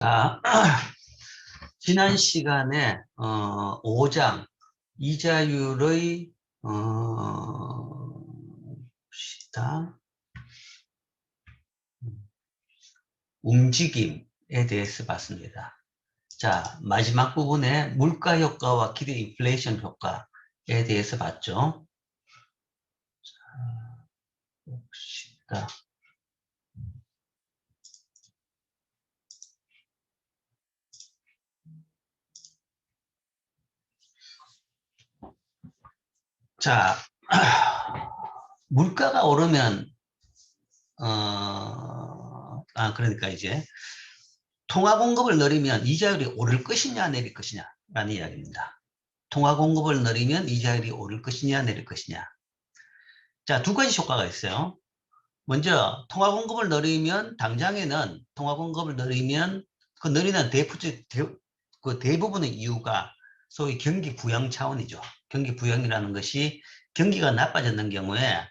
아, 지난 시간에 5장 이자율의 봅시다. 움직임에 대해서 봤습니다. 자, 마지막 부분에 물가 효과와 기대 인플레이션 효과에 대해서 봤죠. 자, 봅시다. 자, 물가가 오르면 그러니까 이제 통화 공급을 늘리면 이자율이 오를 것이냐 내릴 것이냐라는 이야기입니다. 통화 공급을 늘리면 이자율이 오를 것이냐 내릴 것이냐. 자, 두 가지 효과가 있어요. 먼저 통화 공급을 늘리면 당장에는 통화 공급을 늘리면 그 늘리는 그 대부분의 이유가 소위 경기 부양 차원이죠. 경기 부양이라는 것이 경기가 나빠졌는 경우에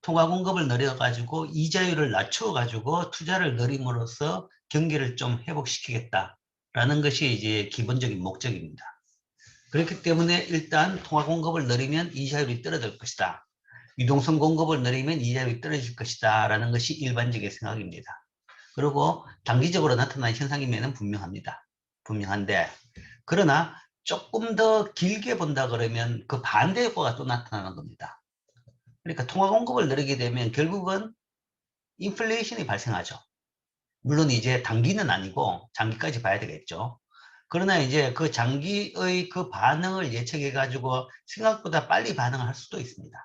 통화 공급을 늘려가지고 이자율을 낮춰가지고 투자를 늘림으로써 경기를 좀 회복시키겠다라는 것이 이제 기본적인 목적입니다. 그렇기 때문에 일단 통화 공급을 늘리면 이자율이 떨어질 것이다. 유동성 공급을 늘리면 이자율이 떨어질 것이다. 라는 것이 일반적인 생각입니다. 그리고 단기적으로 나타나는 현상이면 분명합니다. 분명한데, 그러나 조금 더 길게 본다 그러면 그 반대 효과가 또 나타나는 겁니다. 그러니까 통화 공급을 늘리게 되면 결국은 인플레이션이 발생하죠. 물론 이제 단기는 아니고 장기까지 봐야 되겠죠. 그러나 이제 그 장기의 그 반응을 예측해 가지고 생각보다 빨리 반응을 할 수도 있습니다.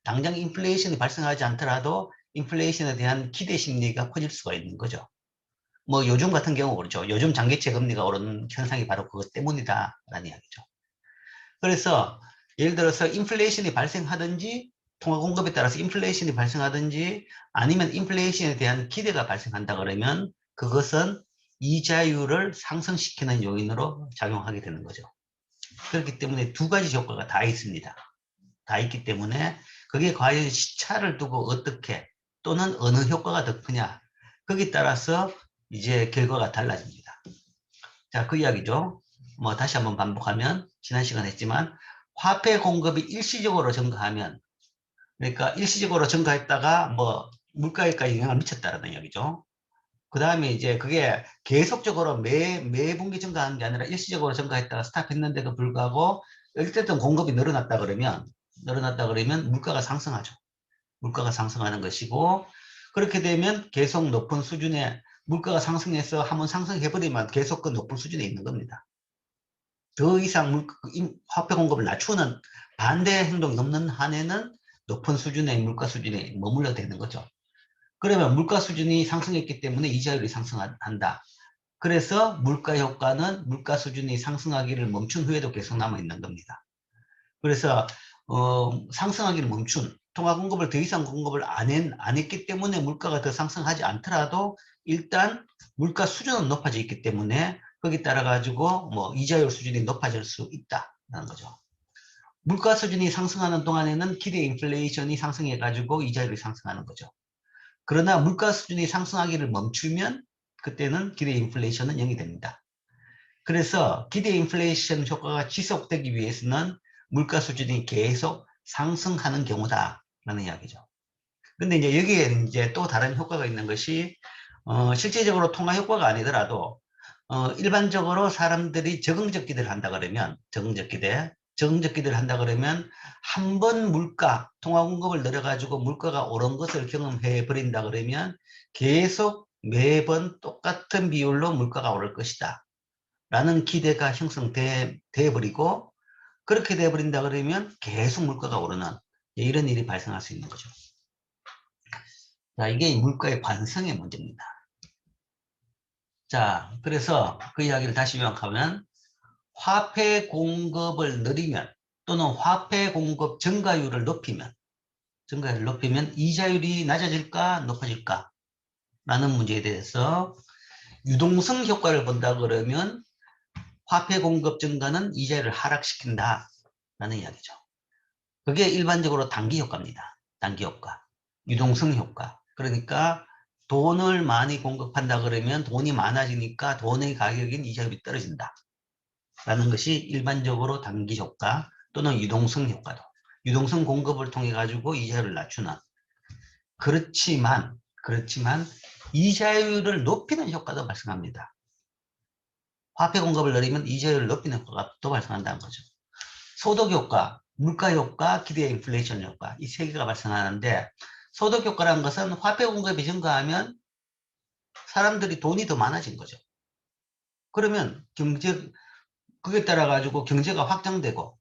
당장 인플레이션이 발생하지 않더라도 인플레이션에 대한 기대 심리가 커질 수가 있는 거죠. 뭐 요즘 같은 경우 그렇죠. 요즘 장기채 금리가 오르는 현상이 바로 그것 때문이다라는 이야기죠. 그래서 예를 들어서 인플레이션이 발생하든지 통화 공급에 따라서 인플레이션이 발생하든지 아니면 인플레이션에 대한 기대가 발생한다 그러면 그것은 이자율을 상승시키는 요인으로 작용하게 되는 거죠. 그렇기 때문에 두 가지 효과가 다 있습니다. 다 있기 때문에 그게 과연 시차를 두고 어떻게 또는 어느 효과가 더 크냐 거기에 따라서 이제 결과가 달라집니다. 자, 그 이야기죠. 뭐 다시 한번 반복하면 지난 시간에 했지만 화폐 공급이 일시적으로 증가하면 그러니까 일시적으로 증가했다가 뭐 물가에까지 영향을 미쳤다는 이야기죠. 그 다음에 이제 그게 계속적으로 매 분기 증가하는 게 아니라 일시적으로 증가했다가 스탑했는데도 불구하고 어쨌든 공급이 늘어났다 그러면 물가가 상승하죠. 물가가 상승하는 것이고 그렇게 되면 계속 높은 수준의 물가가 상승해서 한번 상승해버리면 계속 그 높은 수준에 있는 겁니다. 더 이상 화폐 공급을 낮추는 반대 행동이 없는 한에는 높은 수준의 물가 수준에 머물러 되는 거죠. 그러면 물가 수준이 상승했기 때문에 이자율이 상승한다. 그래서 물가 효과는 물가 수준이 상승하기를 멈춘 후에도 계속 남아있는 겁니다. 그래서 상승하기를 멈춘 통화 공급을 더 이상 공급을 안 했기 때문에 물가가 더 상승하지 않더라도 일단 물가 수준은 높아져 있기 때문에 거기에 따라 가지고 뭐 이자율 수준이 높아질 수 있다는 거죠. 물가 수준이 상승하는 동안에는 기대 인플레이션이 상승해 가지고 이자율이 상승하는 거죠. 그러나 물가 수준이 상승하기를 멈추면 그때는 기대 인플레이션은 0이 됩니다. 그래서 기대 인플레이션 효과가 지속되기 위해서는 물가 수준이 계속 상승하는 경우다라는 이야기죠. 근데 이제 여기에 이제 또 다른 효과가 있는 것이 실제적으로 통화 효과가 아니더라도 일반적으로 사람들이 적응적 기대를 한다 그러면 적응적 기대를 한다 그러면 한 번 통화 공급을 늘려가지고 물가가 오른 것을 경험해 버린다 그러면 계속 매번 똑같은 비율로 물가가 오를 것이다 라는 기대가 형성돼 버리고 그렇게 돼 버린다 그러면 계속 물가가 오르는 이런 일이 발생할 수 있는 거죠. 자, 이게 물가의 관성의 문제입니다. 자, 그래서 그 이야기를 다시 요약하면 화폐 공급을 늘리면 또는 화폐 공급 증가율을 높이면 이자율이 낮아질까 높아질까 라는 문제에 대해서 유동성 효과를 본다 그러면 화폐 공급 증가는 이자율을 하락시킨다 라는 이야기죠. 그게 일반적으로 단기 효과입니다. 단기 효과. 유동성 효과. 그러니까 돈을 많이 공급한다 그러면 돈이 많아지니까 돈의 가격인 이자율이 떨어진다. 라는 것이 일반적으로 단기 효과 또는 유동성 효과도. 유동성 공급을 통해 가지고 이자율을 낮추는. 그렇지만 이자율을 높이는 효과도 발생합니다. 화폐 공급을 늘리면 이자율을 높이는 효과가 또 발생한다는 거죠. 소득 효과, 물가 효과, 기대 인플레이션 효과 이 세 개가 발생하는데 소득 효과라는 것은 화폐 공급이 증가하면 사람들이 돈이 더 많아진 거죠. 그러면 그에 따라 가지고 경제가 확장되고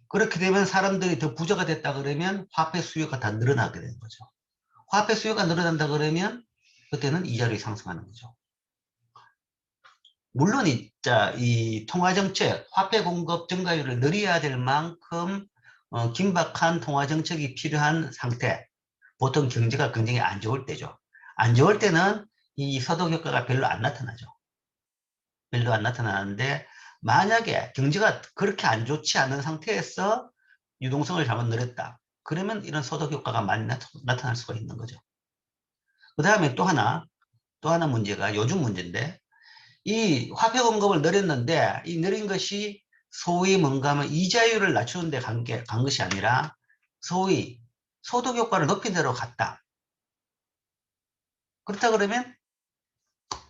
그렇게 되면 사람들이 더 부자가 됐다 그러면 화폐 수요가 다 늘어나게 되는 거죠. 화폐 수요가 늘어난다 그러면 그때는 이자율이 상승하는 거죠. 물론 이 통화정책, 화폐 공급 증가율을 늘려야 될 만큼 긴박한 통화정책이 필요한 상태. 보통 경제가 굉장히 안 좋을 때죠. 안 좋을 때는 이 소득 효과가 별로 안 나타나죠. 별로 안 나타나는데 만약에 경제가 그렇게 안 좋지 않은 상태에서 유동성을 잘못 늘렸다. 그러면 이런 소득 효과가 많이 나타날 수가 있는 거죠. 그 다음에 또 하나 문제가 요즘 문제인데 이 화폐 공급을 늘렸는데 이 늘린 것이 소위 뭔가 하면 이자율을 낮추는 데 간 것이 아니라 소위 소득 효과를 높이는 데로 갔다. 그렇다 그러면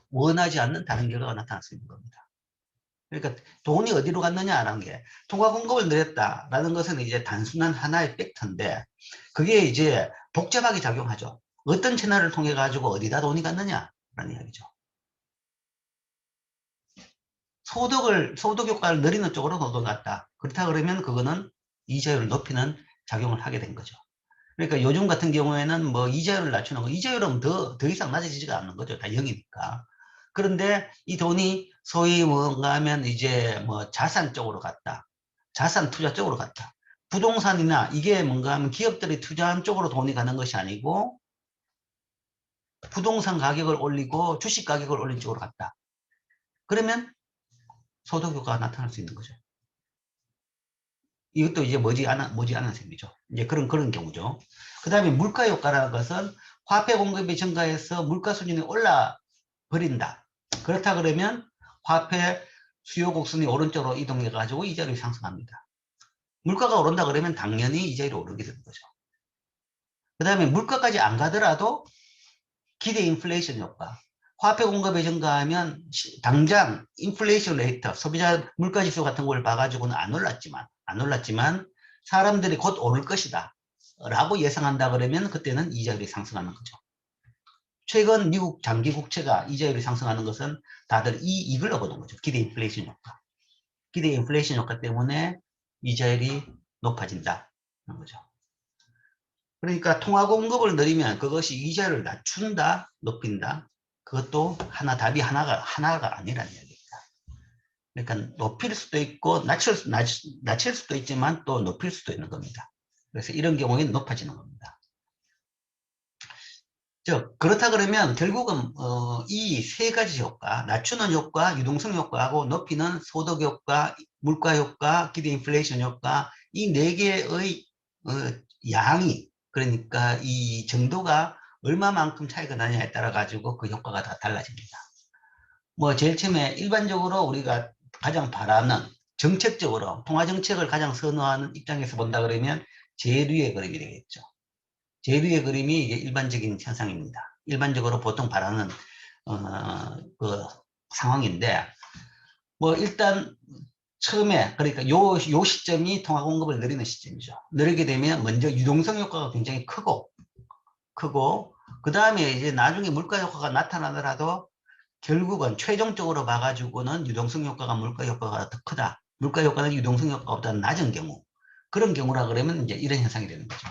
원하지 않는 다른 결과가 나타날 수 있는 겁니다. 그러니까 돈이 어디로 갔느냐라는 게 통화 공급을 늘렸다라는 것은 이제 단순한 하나의 팩터인데 그게 이제 복잡하게 작용하죠. 어떤 채널을 통해 가지고 어디다 돈이 갔느냐라는 이야기죠. 소득 효과를 늘리는 쪽으로 돈이 갔다. 그렇다 그러면 그거는 이자율을 높이는 작용을 하게 된 거죠. 그러니까 요즘 같은 경우에는 뭐 이자율을 낮추는 거, 이자율은 더 이상 낮아지지가 않는 거죠. 다 0이니까. 그런데 이 돈이 소위 뭔가 하면 이제 뭐 자산 쪽으로 갔다. 자산 투자 쪽으로 갔다. 부동산이나 이게 뭔가 하면 기업들이 투자한 쪽으로 돈이 가는 것이 아니고 부동산 가격을 올리고 주식 가격을 올린 쪽으로 갔다. 그러면 소득 효과가 나타날 수 있는 거죠. 이것도 이제 머지않은 셈이죠. 이제 그런 경우죠. 그 다음에 물가 효과라는 것은 화폐 공급이 증가해서 물가 수준이 올라 버린다. 그렇다 그러면 화폐 수요 곡선이 오른쪽으로 이동해 가지고 이자율이 상승합니다. 물가가 오른다 그러면 당연히 이자율이 오르게 되는 거죠. 그 다음에 물가까지 안 가더라도 기대 인플레이션 효과. 화폐 공급이 증가하면 당장 인플레이션 레이트, 소비자 물가지수 같은 걸 봐가지고는 안 올랐지만 사람들이 곧 오를 것이다 라고 예상한다 그러면 그때는 이자율이 상승하는 거죠. 최근 미국 장기 국채가 이자율이 상승하는 것은 다들 이걸 얻은 거죠. 기대 인플레이션 효과. 기대 인플레이션 효과 때문에 이자율이 높아진다는 거죠. 그러니까 통화 공급을 늘리면 그것이 이자율을 낮춘다, 높인다. 그것도 답이 하나가 아니라는 이야기입니다. 그러니까 높일 수도 있고 낮출 수도 있지만 또 높일 수도 있는 겁니다. 그래서 이런 경우에는 높아지는 겁니다. 그렇다 그러면 결국은 이 세 가지 효과, 낮추는 효과, 유동성 효과하고 높이는 소득 효과, 물가 효과, 기대 인플레이션 효과 이 네 개의 양이 그러니까 이 정도가 얼마만큼 차이가 나냐에 따라 가지고 그 효과가 다 달라집니다. 뭐 제일 처음에 일반적으로 우리가 가장 바라는 정책적으로 통화정책을 가장 선호하는 입장에서 본다 그러면 제일 위의 그림이 되겠죠. 제일 위의 그림이 이게 일반적인 현상입니다. 일반적으로 보통 바라는 그 상황인데 뭐 일단 처음에 그러니까 요 시점이 통화 공급을 늘리는 시점이죠. 늘리게 되면 먼저 유동성 효과가 굉장히 크고 그 다음에 이제 나중에 물가 효과가 나타나더라도 결국은 최종적으로 봐가지고는 유동성 효과가 물가 효과가 더 크다. 물가 효과는 유동성 효과보다 낮은 경우 그런 경우라 그러면 이제 이런 현상이 되는 거죠.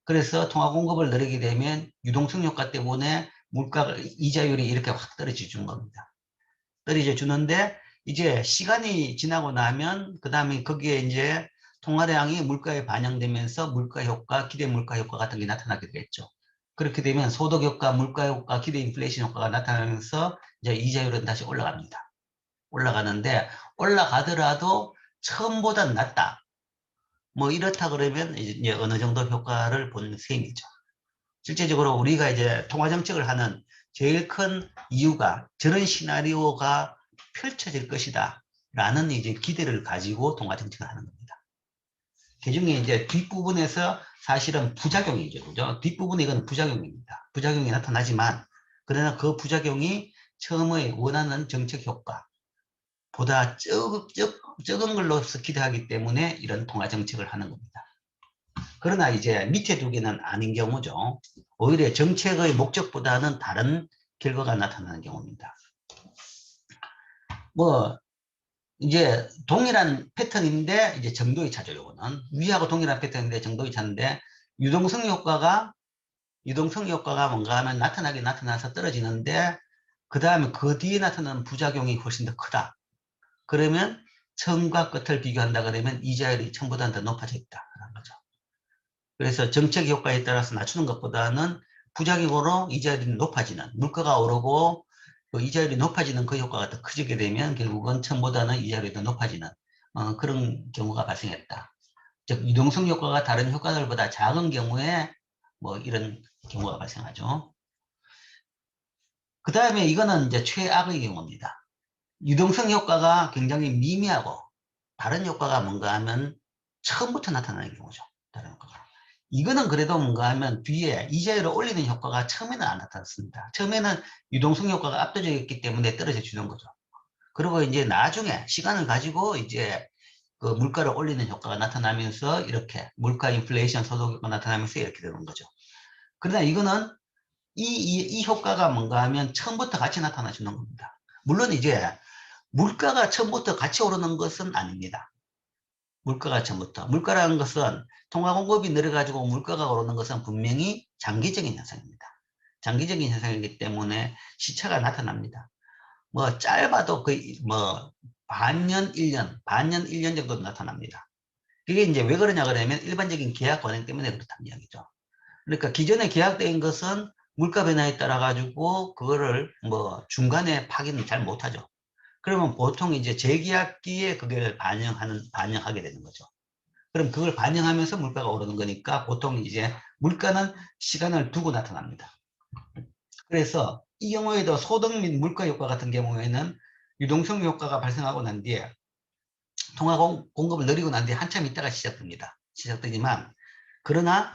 그래서 통화 공급을 늘리게 되면 유동성 효과 때문에 물가 이자율이 이렇게 확 떨어져 주는 겁니다. 떨어져 주는데 이제 시간이 지나고 나면 그 다음에 거기에 이제 통화량이 물가에 반영되면서 물가 효과, 기대 물가 효과 같은 게 나타나게 되겠죠. 그렇게 되면 소득 효과, 물가 효과, 기대 인플레이션 효과가 나타나면서 이제 이자율은 다시 올라갑니다. 올라가는데 올라가더라도 처음보다 낮다. 뭐 이렇다 그러면 이제 어느 정도 효과를 본 셈이죠. 실제적으로 우리가 이제 통화 정책을 하는 제일 큰 이유가 저런 시나리오가 펼쳐질 것이다 라는 이제 기대를 가지고 통화 정책을 하는 겁니다. 그 중에 이제 뒷부분에서 사실은 부작용이죠. 그죠? 뒷부분에 이건 부작용입니다. 부작용이 나타나지만 그러나 그 부작용이 처음에 원하는 정책 효과보다 적은 걸로서 기대하기 때문에 이런 통화 정책을 하는 겁니다. 그러나 이제 밑에 두 개는 아닌 경우죠. 오히려 정책의 목적보다는 다른 결과가 나타나는 경우입니다. 뭐 이제 동일한 패턴인데 이제 정도의 차죠. 요거는 위하고 동일한 패턴인데 정도의 차인데 유동성 효과가 뭔가 하면 나타나긴 나타나서 떨어지는데 그 다음에 그 뒤에 나타나는 부작용이 훨씬 더 크다. 그러면 처음과 끝을 비교한다 그러면 이자율이 처음보다는 더 높아져 있다라는 거죠. 그래서 정책 효과에 따라서 낮추는 것보다는 부작용으로 이자율이 높아지는, 물가가 오르고 그 이자율이 높아지는 그 효과가 더 커지게 되면 결국은 처음보다는 이자율이 더 높아지는 그런 경우가 발생했다. 즉 유동성 효과가 다른 효과들보다 작은 경우에 뭐 이런 경우가 발생하죠. 그 다음에 이거는 이제 최악의 경우입니다. 유동성 효과가 굉장히 미미하고 다른 효과가 뭔가 하면 처음부터 나타나는 경우죠. 다른 효과가. 이거는 그래도 뭔가 하면 뒤에 이자율을 올리는 효과가 처음에는 안 나타났습니다. 처음에는 유동성 효과가 압도적이었기 때문에 떨어져 주는 거죠. 그리고 이제 나중에 시간을 가지고 이제 그 물가를 올리는 효과가 나타나면서 이렇게 물가 인플레이션 소득 효과가 나타나면서 이렇게 되는 거죠. 그러나 이거는 이 효과가 뭔가 하면 처음부터 같이 나타나 주는 겁니다. 물론 이제 물가가 처음부터 같이 오르는 것은 아닙니다. 물가가 처음부터. 물가라는 것은 통화 공급이 늘어가지고 물가가 오르는 것은 분명히 장기적인 현상입니다. 장기적인 현상이기 때문에 시차가 나타납니다. 뭐 짧아도 거의 뭐 반년 1년 정도 나타납니다. 그게 이제 왜 그러냐 그러면 일반적인 계약 관행 때문에 그렇다는 이야기죠. 그러니까 기존에 계약된 것은 물가 변화에 따라 가지고 그거를 뭐 중간에 파기는 잘 못하죠. 그러면 보통 이제 재계약기에 그걸 반영하게 되는 거죠. 그럼 그걸 반영하면서 물가가 오르는 거니까 보통 이제 물가는 시간을 두고 나타납니다. 그래서 이 경우에도 소득 및 물가 효과 같은 경우에는 유동성 효과가 발생하고 난 뒤에 통화 공급을 늘리고 난 뒤에 한참 있다가 시작됩니다. 시작되지만 그러나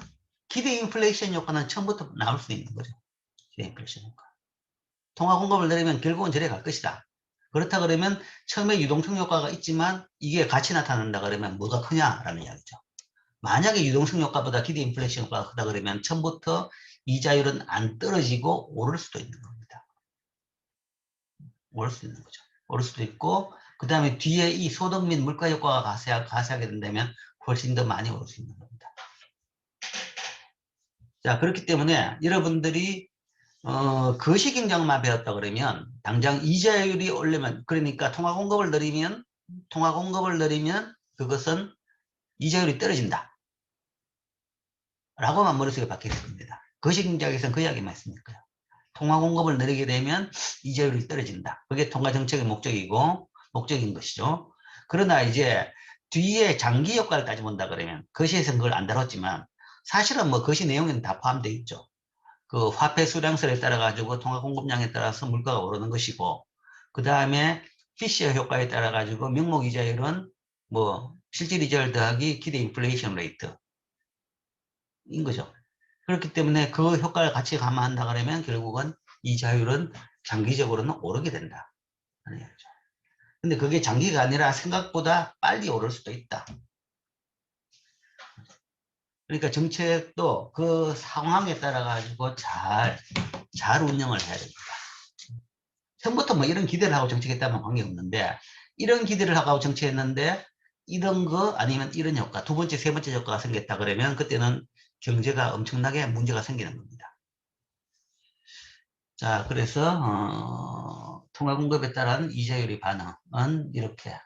기대 인플레이션 효과는 처음부터 나올 수 있는 거죠. 기대 인플레이션 효과. 통화 공급을 늘리면 결국은 저래 갈 것이다. 그렇다 그러면 처음에 유동성 효과가 있지만 이게 같이 나타난다 그러면 뭐가 크냐라는 이야기죠. 만약에 유동성 효과보다 기대 인플레이션 효과가 크다 그러면 처음부터 이자율은 안 떨어지고 오를 수도 있는 겁니다. 오를 수 있는 거죠. 오를 수도 있고 그 다음에 뒤에 이 소득 및 물가 효과가 가세하게 된다면 훨씬 더 많이 오를 수 있는 겁니다. 자, 그렇기 때문에 여러분들이 거시경장만 배웠다 그러면 당장 이자율이 오르면 그러니까 통화 공급을 늘리면 그것은 이자율이 떨어진다 라고만 머릿속에 박혀 있습니다. 거시경장에서는 그 이야기만 했으니까요. 통화 공급을 늘리게 되면 이자율이 떨어진다. 그게 통화 정책의 목적인 것이죠. 그러나 이제 뒤에 장기 효과를 따져본다 그러면 거시에서는 그걸 안 다뤘지만 사실은 뭐 거시 내용에는 다 포함되어 있죠. 그 화폐 수량설에 따라 가지고 통화 공급량에 따라서 물가가 오르는 것이고 그 다음에 피셔 효과에 따라 가지고 명목 이자율은 뭐 실질 이자율 더하기 기대 인플레이션 레이트인 거죠. 그렇기 때문에 그 효과를 같이 감안한다 그러면 결국은 이자율은 장기적으로는 오르게 된다. 근데 그게 장기가 아니라 생각보다 빨리 오를 수도 있다. 그러니까 정책도 그 상황에 따라 가지고 잘 운영을 해야 됩니다. 처음부터 뭐 이런 기대를 하고 정책했다면 관계없는데 이런 기대를 하고 정책했는데 이런 거 아니면 이런 효과 두 번째 세 번째 효과가 생겼다 그러면 그때는 경제가 엄청나게 문제가 생기는 겁니다. 자, 그래서 통화 공급에 따른 이자율의 반응은 이렇게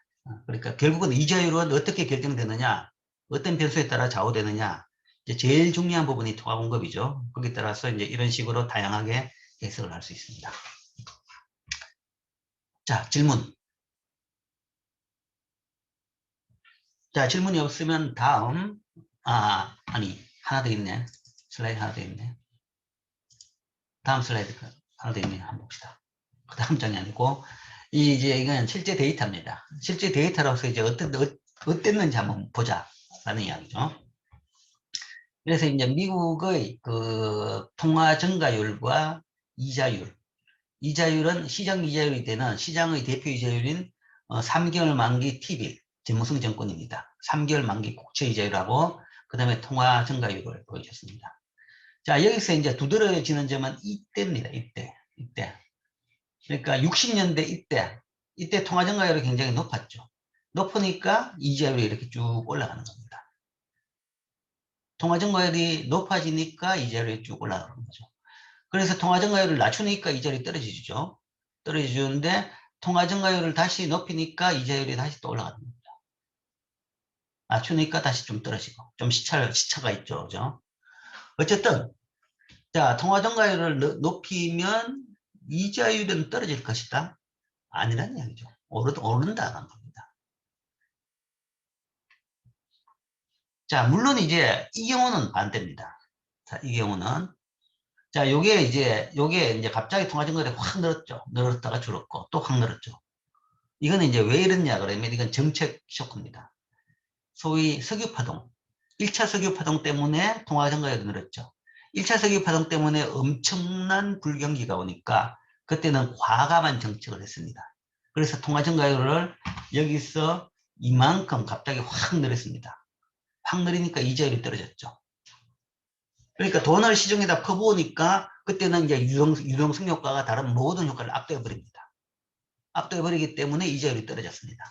그러니까 결국은 이자율은 어떻게 결정되느냐 어떤 변수에 따라 좌우되느냐 이제 제일 중요한 부분이 통화 공급이죠. 거기에 따라서 이제 이런 식으로 다양하게 해석을 할 수 있습니다. 자, 질문. 자, 질문이 없으면 다음, 아니, 하나 더 있네. 슬라이드 하나 더 있네. 다음 슬라이드 하나 더 있네요. 한번 봅시다. 그 다음 장이 아니고, 이건 실제 데이터입니다. 실제 데이터로서 이제 어땠는지 한번 보자라는 이야기죠. 그래서 이제 미국의 그 통화 증가율과 이자율, 이자율은 시장 이자율이 되는 시장의 대표 이자율인 3개월 만기 T빌, 재무성 정권입니다. 3개월 만기 국채 이자율하고 그 다음에 통화 증가율을 보여줬습니다. 자, 여기서 이제 두드러지는 점은 이때입니다. 이때. 그러니까 60년대 이때 통화 증가율이 굉장히 높았죠. 높으니까 이자율이 이렇게 쭉 올라가는 겁니다. 통화 증가율이 높아지니까 이자율이 쭉 올라가는 거죠. 그래서 통화 증가율을 낮추니까 이자율이 떨어지죠. 떨어지는데 통화 증가율을 다시 높이니까 이자율이 다시 또 올라가는 겁니다. 낮추니까 다시 좀 떨어지고 좀 시차가 있죠. 그죠? 어쨌든 자, 통화 증가율을 높이면 이자율은 떨어질 것이다. 아니란 이야기죠. 오른다는 겁니다. 자, 물론 이제 이 경우는 반대입니다. 자, 이 경우는 자, 요게 이제 갑자기 통화 증가율이 확 늘었죠. 늘었다가 줄었고 또 확 늘었죠. 이거는 이제 왜 이러냐 그러면 이건 정책 쇼크입니다. 소위 석유파동, 1차 석유파동 때문에 통화 증가율이 늘었죠. 1차 석유파동 때문에 엄청난 불경기가 오니까 그때는 과감한 정책을 했습니다. 그래서 통화 증가율을 여기서 이만큼 갑자기 확 늘었습니다. 확 늘으니까 이자율이 떨어졌죠. 그러니까 돈을 시중에다 퍼부으니까 그때는 이제 유동성 효과가 다른 모든 효과를 압도해 버립니다. 압도해 버리기 때문에 이자율이 떨어졌습니다.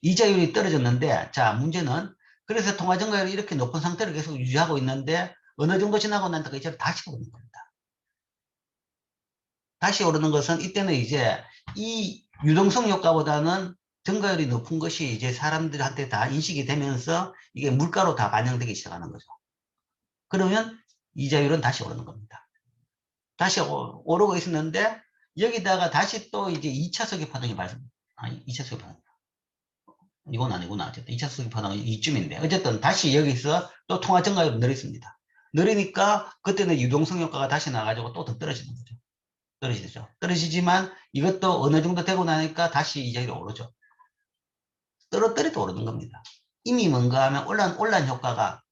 이자율이 떨어졌는데 자, 문제는 그래서 통화 증가율이 이렇게 높은 상태를 계속 유지하고 있는데 어느 정도 지나고 난 다음에 이자율이 다시 오르는 겁니다. 다시 오르는 것은 이때는 이제 이 유동성 효과보다는 증가율이 높은 것이 이제 사람들한테 다 인식이 되면서 이게 물가로 다 반영되기 시작하는 거죠. 그러면 이자율은 다시 오르는 겁니다. 다시 오르고 있었는데 여기다가 다시 또 이제 2차 석유파동이 2차 석유파동. 이건 아니구나. 어쨌든 2차 석유파동은 이쯤인데 어쨌든 다시 여기서 또 통화 증가율이 늘었습니다. 늘으니까 그때는 유동성 효과가 다시 나가지고 또 더 떨어지는 거죠. 떨어지죠. 떨어지지만 이것도 어느 정도 되고 나니까 다시 이자율이 오르죠. 떨어뜨려도 오르는 겁니다. 이미 뭔가 하면 올란 효과가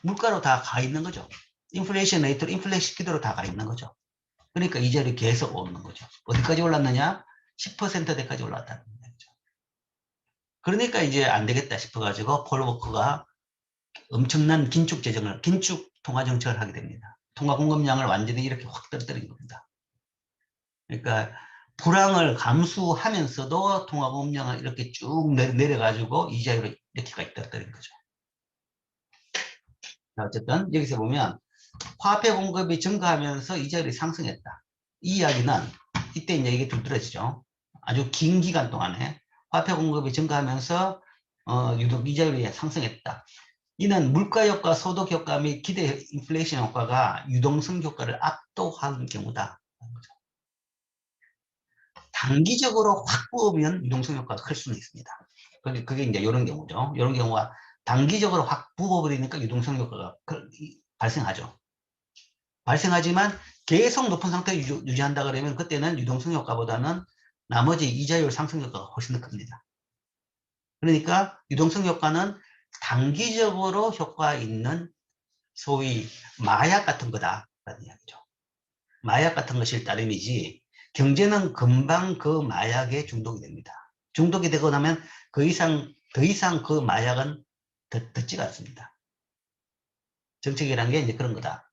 물가로 다 가 있는 거죠. 인플레이션 레이트로 인플레이션 기대로 다 가 있는 거죠. 그러니까 이자율이 계속 오르는 거죠. 어디까지 올랐느냐? 10%대까지 올랐다는 거죠. 그러니까 이제 안 되겠다 싶어가지고 폴 워커가 엄청난 긴축 통화 정책을 하게 됩니다. 통화 공급량을 완전히 이렇게 확 떨어뜨린 겁니다. 그러니까 불황을 감수하면서도 통화 공급량을 이렇게 쭉 내려가지고 이자율을 이렇게까지 떨어뜨린 거죠. 자, 어쨌든 여기서 보면 화폐 공급이 증가하면서 이자율이 상승했다. 이 이야기는 이때 이제 이게 두드러지죠. 아주 긴 기간 동안에 화폐 공급이 증가하면서 유독 이자율이 상승했다. 이는 물가 효과, 소득 효과 및 기대 인플레이션 효과가 유동성 효과를 압도한 경우다. 단기적으로 확 부으면 유동성 효과가 클 수는 있습니다. 그게 이제 이런 경우죠. 이런 경우가 단기적으로 확 부어버리니까 유동성 효과가 발생하죠. 발생하지만 계속 높은 상태를 유지한다 그러면 그때는 유동성 효과보다는 나머지 이자율 상승 효과가 훨씬 더 큽니다. 그러니까 유동성 효과는 단기적으로 효과 있는 소위 마약 같은 거다라는 이야기죠. 마약 같은 것일 따름이지 경제는 금방 그 마약에 중독이 됩니다. 중독이 되고 나면 더 이상 그 마약은 듣지가 않습니다. 정책이라는 게 이제 그런 거다.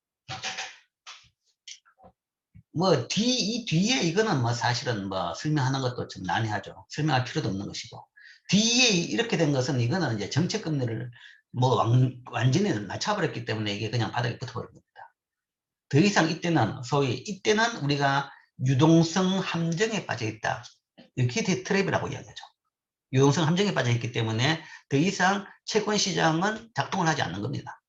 이 뒤에 이거는 사실은 설명하는 것도 좀 난해하죠. 설명할 필요도 없는 것이고. 뒤에 이렇게 된 것은 이거는 이제 정책금리를 완전히 낮춰버렸기 때문에 이게 그냥 바닥에 붙어버린 겁니다. 더 이상 이때는 우리가 유동성 함정에 빠져 있다. 리퀴디티 트랩이라고 이야기하죠. 유동성 함정에 빠져 있기 때문에 더 이상 채권 시장은 작동을 하지 않는 겁니다.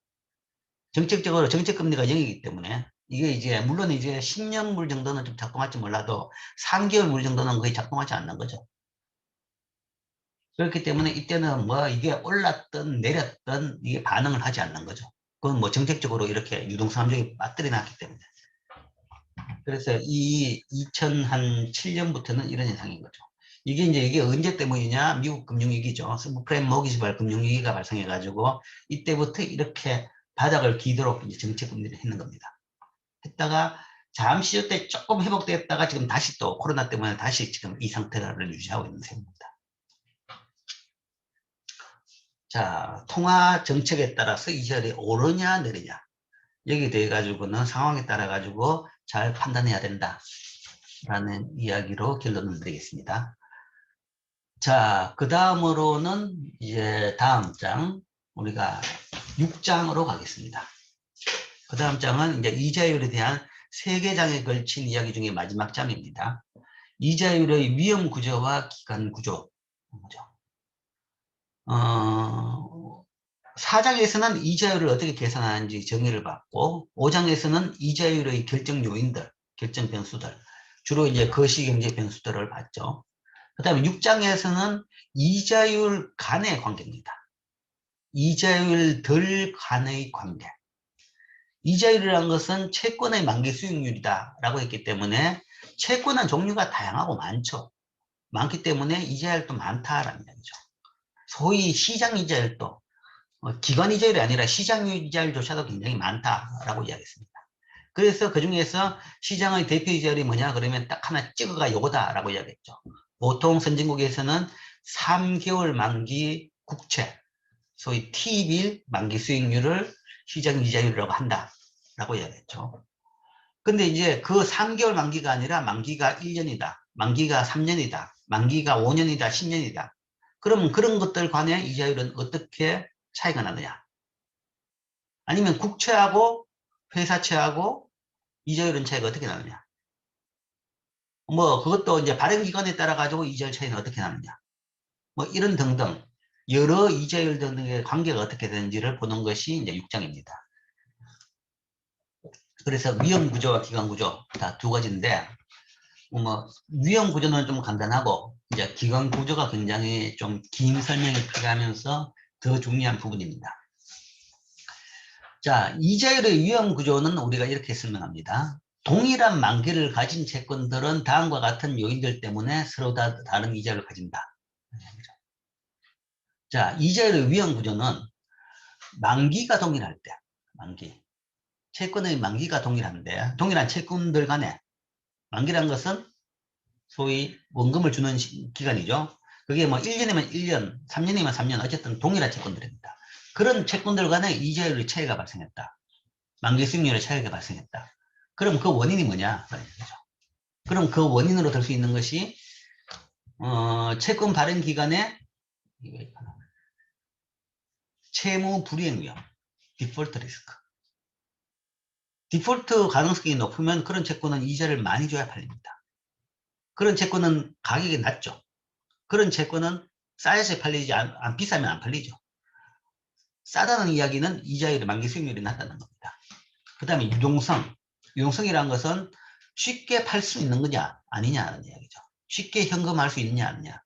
정책적으로 정책금리가 0이기 때문에 이게 이제 물론 이제 10년물 정도는 좀 작동할지 몰라도 3개월물 정도는 거의 작동하지 않는 거죠. 그렇기 때문에 이때는 이게 올랐든 내렸든 이게 반응을 하지 않는 거죠. 그건 정책적으로 이렇게 유동성 함정이 빠뜨려 놨기 때문에. 그래서 이 2007년부터는 이런 현상인 거죠. 이게 언제 때문이냐? 미국 금융위기죠. 서브프라임 모기지발 금융위기가 발생해가지고 이때부터 이렇게 바닥을 기도록 이제 정책금리를 했는 겁니다. 했다가 잠시 이때 조금 회복됐다가 지금 다시 또 코로나 때문에 다시 지금 이 상태를 유지하고 있는 셈입니다. 자, 통화 정책에 따라서 이자율이 오르냐 내리냐 여기에 대해 가지고는 상황에 따라 가지고 잘 판단해야 된다 라는 이야기로 결론을 내리겠습니다. 자, 그 다음으로는 이제 다음 장 우리가 6장으로 가겠습니다. 그 다음 장은 이제 이자율에 대한 3개 장에 걸친 이야기 중에 마지막 장입니다. 이자율의 위험 구조와 기간 구조. 4장에서는 이자율을 어떻게 계산하는지 정의를 받고 5장에서는 이자율의 결정 요인들, 결정 변수들, 주로 이제 거시경제 변수들을 봤죠. 그 다음에 6장에서는 이자율 간의 관계입니다. 이자율 덜 간의 관계. 이자율이라는 것은 채권의 만기 수익률이다 라고 했기 때문에 채권은 종류가 다양하고 많죠. 많기 때문에 이자율도 많다라는 얘기죠. 소위 시장 이자율도 기관 이자율이 아니라 시장 이자율조차도 굉장히 많다라고 이야기했습니다. 그래서 그 중에서 시장의 대표 이자율이 뭐냐 그러면 딱 하나 찍어가 요거다라고 이야기했죠. 보통 선진국에서는 3개월 만기 국채, 소위 T빌 만기 수익률을 시장 이자율이라고 한다라고 이야기했죠. 근데 이제 그 3개월 만기가 아니라 만기가 1년이다, 만기가 3년이다, 만기가 5년이다, 10년이다. 그러면 그런 것들 간에 이자율은 어떻게 차이가 나느냐? 아니면 국채하고 회사채하고 이자율은 차이가 어떻게 나느냐? 뭐 그것도 이제 발행기간에 따라 가지고 이자율 차이는 어떻게 나느냐? 뭐 이런 등등 여러 이자율 등등의 관계가 어떻게 되는지를 보는 것이 이제 6장입니다. 그래서 위험 구조와 기간 구조 다 두 가지인데 뭐 위험 구조는 좀 간단하고 이제 기간 구조가 굉장히 좀 긴 설명이 필요하면서 더 중요한 부분입니다. 자, 이자율의 위험 구조는 우리가 이렇게 설명합니다. 동일한 만기를 가진 채권들은 다음과 같은 요인들 때문에 서로 다른 이자율을 가진다. 자, 이자율의 위험 구조는 만기가 동일할 때, 만기. 채권의 만기가 동일한데, 동일한 채권들 간에, 만기란 것은 소위 원금을 주는 기간이죠. 그게 뭐 1년이면 1년, 3년이면 3년, 어쨌든 동일한 채권들입니다. 그런 채권들 간에 이자율의 차이가 발생했다. 만기 수익률의 차이가 발생했다. 그럼 그 원인이 뭐냐? 그럼 그 원인으로 들 수 있는 것이 채권 발행 기간에 채무 불이행 위험, 디폴트 리스크. 디폴트 가능성이 높으면 그런 채권은 이자를 많이 줘야 팔립니다. 그런 채권은 가격이 낮죠. 그런 채권은 싸야지 팔리지 안 비싸면 안 팔리죠. 싸다는 이야기는 이자율의 만기 수익률이 낮다는 겁니다. 그 다음에 유동성. 유동성이라는 것은 쉽게 팔 수 있는 거냐 아니냐는 이야기죠. 쉽게 현금할 수 있느냐 아니냐.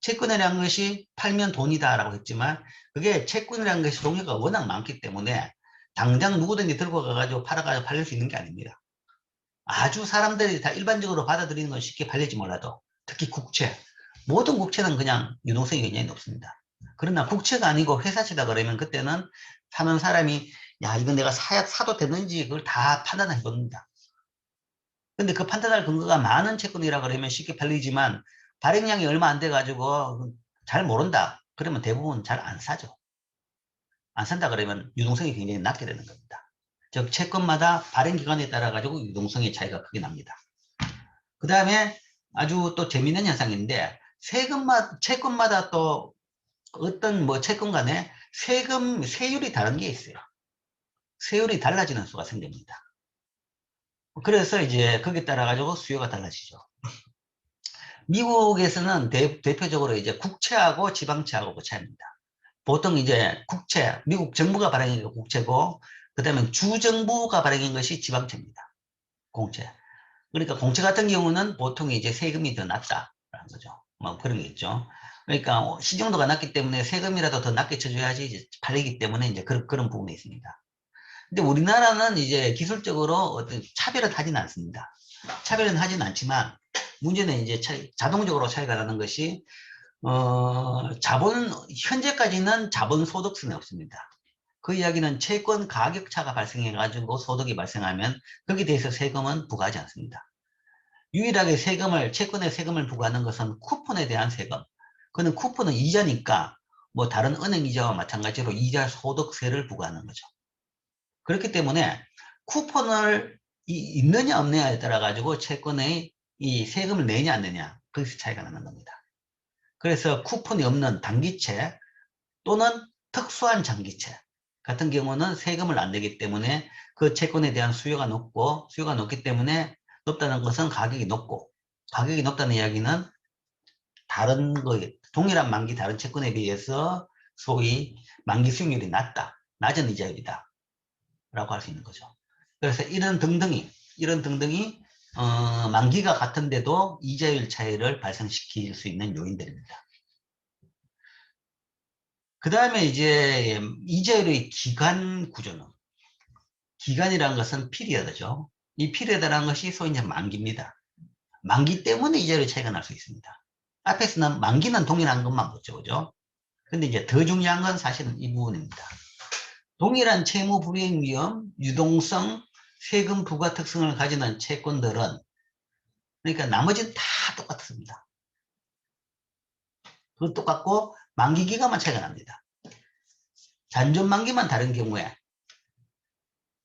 채권이라는 것이 팔면 돈이다라고 했지만 그게 채권이라는 것이 종류가 워낙 많기 때문에 당장 누구든지 들고 가가지고 팔아가지고 팔릴 수 있는 게 아닙니다. 아주 사람들이 다 일반적으로 받아들이는 건 쉽게 팔릴지 몰라도 특히 국채. 모든 국채는 그냥 유동성이 굉장히 높습니다. 그러나 국채가 아니고 회사채다 그러면 그때는 사는 사람이 야 이건 내가 사도 되는지 그걸 다 판단해 봅니다. 근데 그 판단할 근거가 많은 채권이라 그러면 쉽게 팔리지만 발행량이 얼마 안 돼 가지고 잘 모른다. 그러면 대부분 잘 안 사죠. 안 산다 그러면 유동성이 굉장히 낮게 되는 겁니다. 즉 채권마다 발행 기간에 따라 가지고 유동성의 차이가 크게 납니다. 그 다음에 아주 또 재미있는 현상인데 채권마다 또 어떤 뭐 채권 간에 세율이 다른 게 있어요. 세율이 달라지는 수가 생깁니다. 그래서 이제 거기에 따라 가지고 수요가 달라지죠. 미국에서는 대표적으로 이제 국채하고 지방채하고 그 차이입니다. 보통 이제 국채, 미국 정부가 발행한 게 국채고, 그 다음에 주정부가 발행한 것이 지방채입니다. 공채. 그러니까 공채 같은 경우는 보통 이제 세금이 더 낮다라는 거죠. 뭐 그런 게 있죠. 그러니까 시중도가 낮기 때문에 세금이라도 더 낮게 쳐줘야지 이제 팔리기 때문에 이제 그런 부분이 있습니다. 근데 우리나라는 이제 기술적으로 어떤 차별은 하지는 않습니다. 차별은 하지는 않지만 문제는 이제 자동적으로 차이가 나는 것이 현재까지는 자본 소득세는 없습니다. 그 이야기는 채권 가격차가 발생해 가지고 소득이 발생하면 거기에 대해서 세금은 부과하지 않습니다. 유일하게 채권에 세금을 부과하는 것은 쿠폰에 대한 세금. 그는 쿠폰은 이자니까 뭐 다른 은행 이자와 마찬가지로 이자 소득세를 부과하는 거죠. 그렇기 때문에 쿠폰을 있느냐 없느냐에 따라 가지고 채권의 이 세금을 내냐 안 내냐 거기서 차이가 나는 겁니다. 그래서 쿠폰이 없는 단기채 또는 특수한 장기채 같은 경우는 세금을 안 내기 때문에 그 채권에 대한 수요가 높기 때문에 높다는 것은 가격이 높고, 가격이 높다는 이야기는 다른 동일한 만기 다른 채권에 비해서 소위 만기 수익률이 낮은 이자율이다 라고 할 수 있는 거죠. 그래서 이런 등등이 만기가 같은데도 이자율 차이를 발생시킬 수 있는 요인들입니다. 그 다음에 이제 이자율의 기간 구조는, 기간이라는 것은 피리어드죠. 이 피리어드라는 것이 소위 이제 만기입니다. 만기 때문에 이자율 차이가 날 수 있습니다. 앞에서는 만기는 동일한 것만 보죠, 그죠? 근데 이제 더 중요한 건 사실은 이 부분입니다. 동일한 채무 불이행 위험, 유동성, 세금 부과 특성을 가지는 채권들은, 그러니까 나머지는 다 똑같습니다. 그거 똑같고 만기 기간만 차이가 납니다. 잔존 만기만 다른 경우에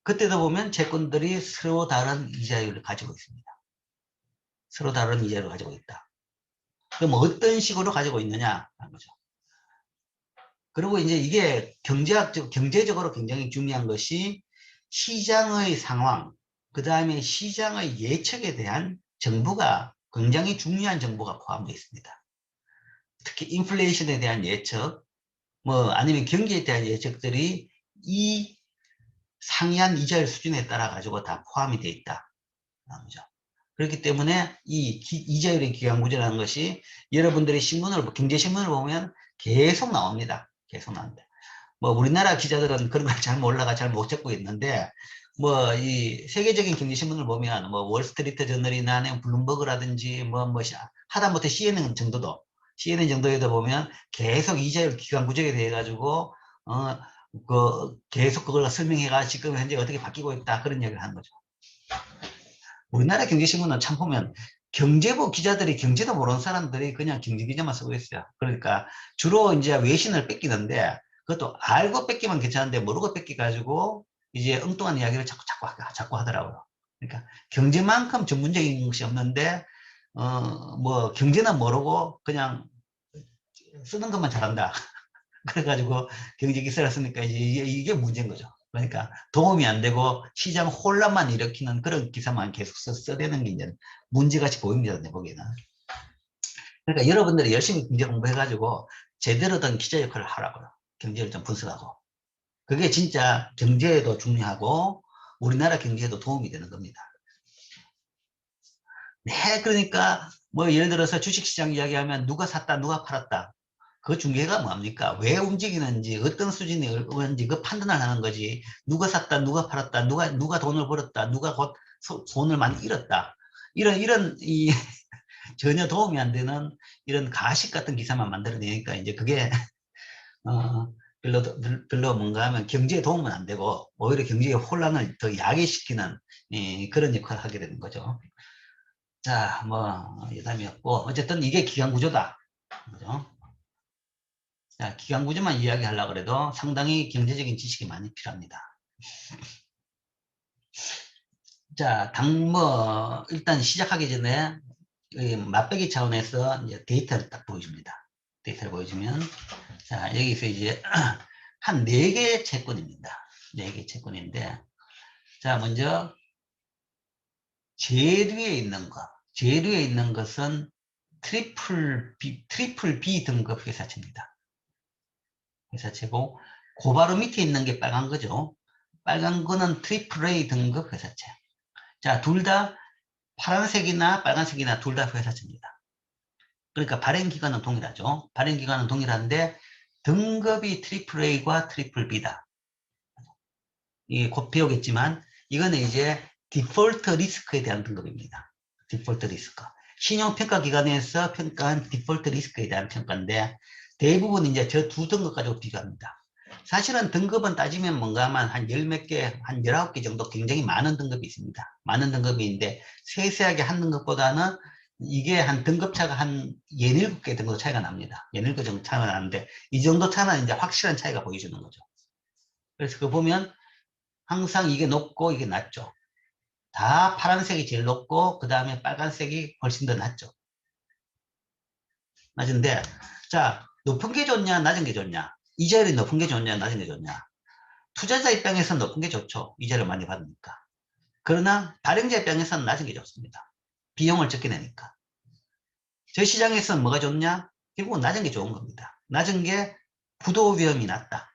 그때도 보면 채권들이 서로 다른 이자율을 가지고 있습니다. 서로 다른 이자율을 가지고 있다. 그럼 어떤 식으로 가지고 있느냐 하는 거죠. 그리고 이제 이게 경제적으로 굉장히 중요한 것이 시장의 상황, 그 다음에 시장의 예측에 대한 정보가 굉장히 중요한 정보가 포함되어 있습니다. 특히 인플레이션에 대한 예측, 뭐 아니면 경기에 대한 예측들이 이 상이한 이자율 수준에 따라 가지고 다 포함이 되어 있다. 거죠. 그렇기 때문에 이 이자율의 기간구조라는 것이 여러분들이 경제신문을 보면 계속 나옵니다. 계속 나옵니다. 뭐 우리나라 기자들은 그런 걸 잘 몰라가 잘 못 적고 있는데, 뭐 이 세계적인 경제신문을 보면 뭐 월스트리트 저널이나 아니면 블룸버그라든지 뭐 하다못해 CNN 정도에도 보면 계속 이자율 기간구조에 대해 가지고 계속 그걸 설명해가 지금 현재 어떻게 바뀌고 있다 그런 얘기를 하는 거죠. 우리나라 경제신문은 참 보면 경제부 기자들이 경제도 모르는 사람들이 그냥 경제기자만 쓰고 있어요. 그러니까 주로 이제 외신을 뺏기는데 그것도 알고 뺏기면 괜찮은데 모르고 뺏기가지고 이제 엉뚱한 이야기를 자꾸 하더라고요. 그러니까 경제만큼 전문적인 것이 없는데 뭐 경제는 모르고 그냥 쓰는 것만 잘한다. 그래가지고 경제기사를 쓰니까 이게 문제인 거죠. 그러니까 도움이 안 되고 시장 혼란만 일으키는 그런 기사만 계속 써대는 게 이제 문제같이 보입니다. 내 보기에는. 그러니까 여러분들이 열심히 경제 공부해가지고 제대로 된 기자 역할을 하라고요. 경제를 좀 분석하고. 그게 진짜 경제에도 중요하고 우리나라 경제에도 도움이 되는 겁니다. 네, 그러니까 뭐 예를 들어서 주식시장 이야기하면 누가 샀다 누가 팔았다. 그 중계가 뭡니까? 왜 움직이는지, 어떤 수준이 오는지 그 판단을 하는 거지. 누가 샀다, 누가 팔았다, 누가 돈을 벌었다, 누가 곧 돈을 많이 잃었다. 이런 전혀 도움이 안 되는 이런 가식 같은 기사만 만들어내니까 이제 그게, 별로 뭔가 하면 경제에 도움은 안 되고, 오히려 경제의 혼란을 더 야기시키는, 그런 역할을 하게 되는 거죠. 자, 뭐, 예담이었고, 어쨌든 이게 기관 구조다. 그죠? 자, 기관 구조만 이야기하려고 해도 상당히 경제적인 지식이 많이 필요합니다. 자, 일단 시작하기 전에 맛배기 차원에서 이제 데이터를 딱 보여줍니다. 데이터를 보여주면, 자, 여기서 이제 한 4개의 채권입니다. 4개의 채권인데, 자, 먼저, 제일 위에 있는 것은 트리플 B 등급 회사채입니다. 회사채고, 그 바로 밑에 있는 게 빨간 거죠. 빨간 거는 트리플 A 등급 회사채. 자, 둘 다 파란색이나 빨간색이나 둘 다 회사채입니다. 그러니까 발행 기간은 동일하죠. 발행 기간은 동일한데 등급이 트리플 A과 트리플 B다. 이게 곧 배우겠지만 이거는 이제 디폴트 리스크에 대한 등급입니다. 디폴트 리스크. 신용평가기관에서 평가한 디폴트 리스크에 대한 평가인데 대부분 이제 저 두 등급 가지고 비교합니다. 사실은 등급은 따지면 뭔가 한 열 몇 개, 한 19개 정도 굉장히 많은 등급이 있습니다. 많은 등급인데 세세하게 한 등급보다는 이게 한 등급차가 한 17개 정도 차이가 납니다. 17개 정도 차이가 나는데 이 정도 차이는 이제 확실한 차이가 보여주는 거죠. 그래서 그 보면 항상 이게 높고 이게 낮죠. 다 파란색이 제일 높고 그 다음에 빨간색이 훨씬 더 낮죠. 낮은데 자 높은 게 좋냐 낮은 게 좋냐 이자율이 높은 게 좋냐 낮은 게 좋냐 투자자 입장에서는 높은 게 좋죠. 이자를 많이 받으니까. 그러나 발행자 입장에서는 낮은 게 좋습니다. 비용을 적게 내니까. 저 시장에서는 뭐가 좋냐 결국은 낮은 게 좋은 겁니다. 낮은 게 부도 위험이 낮다.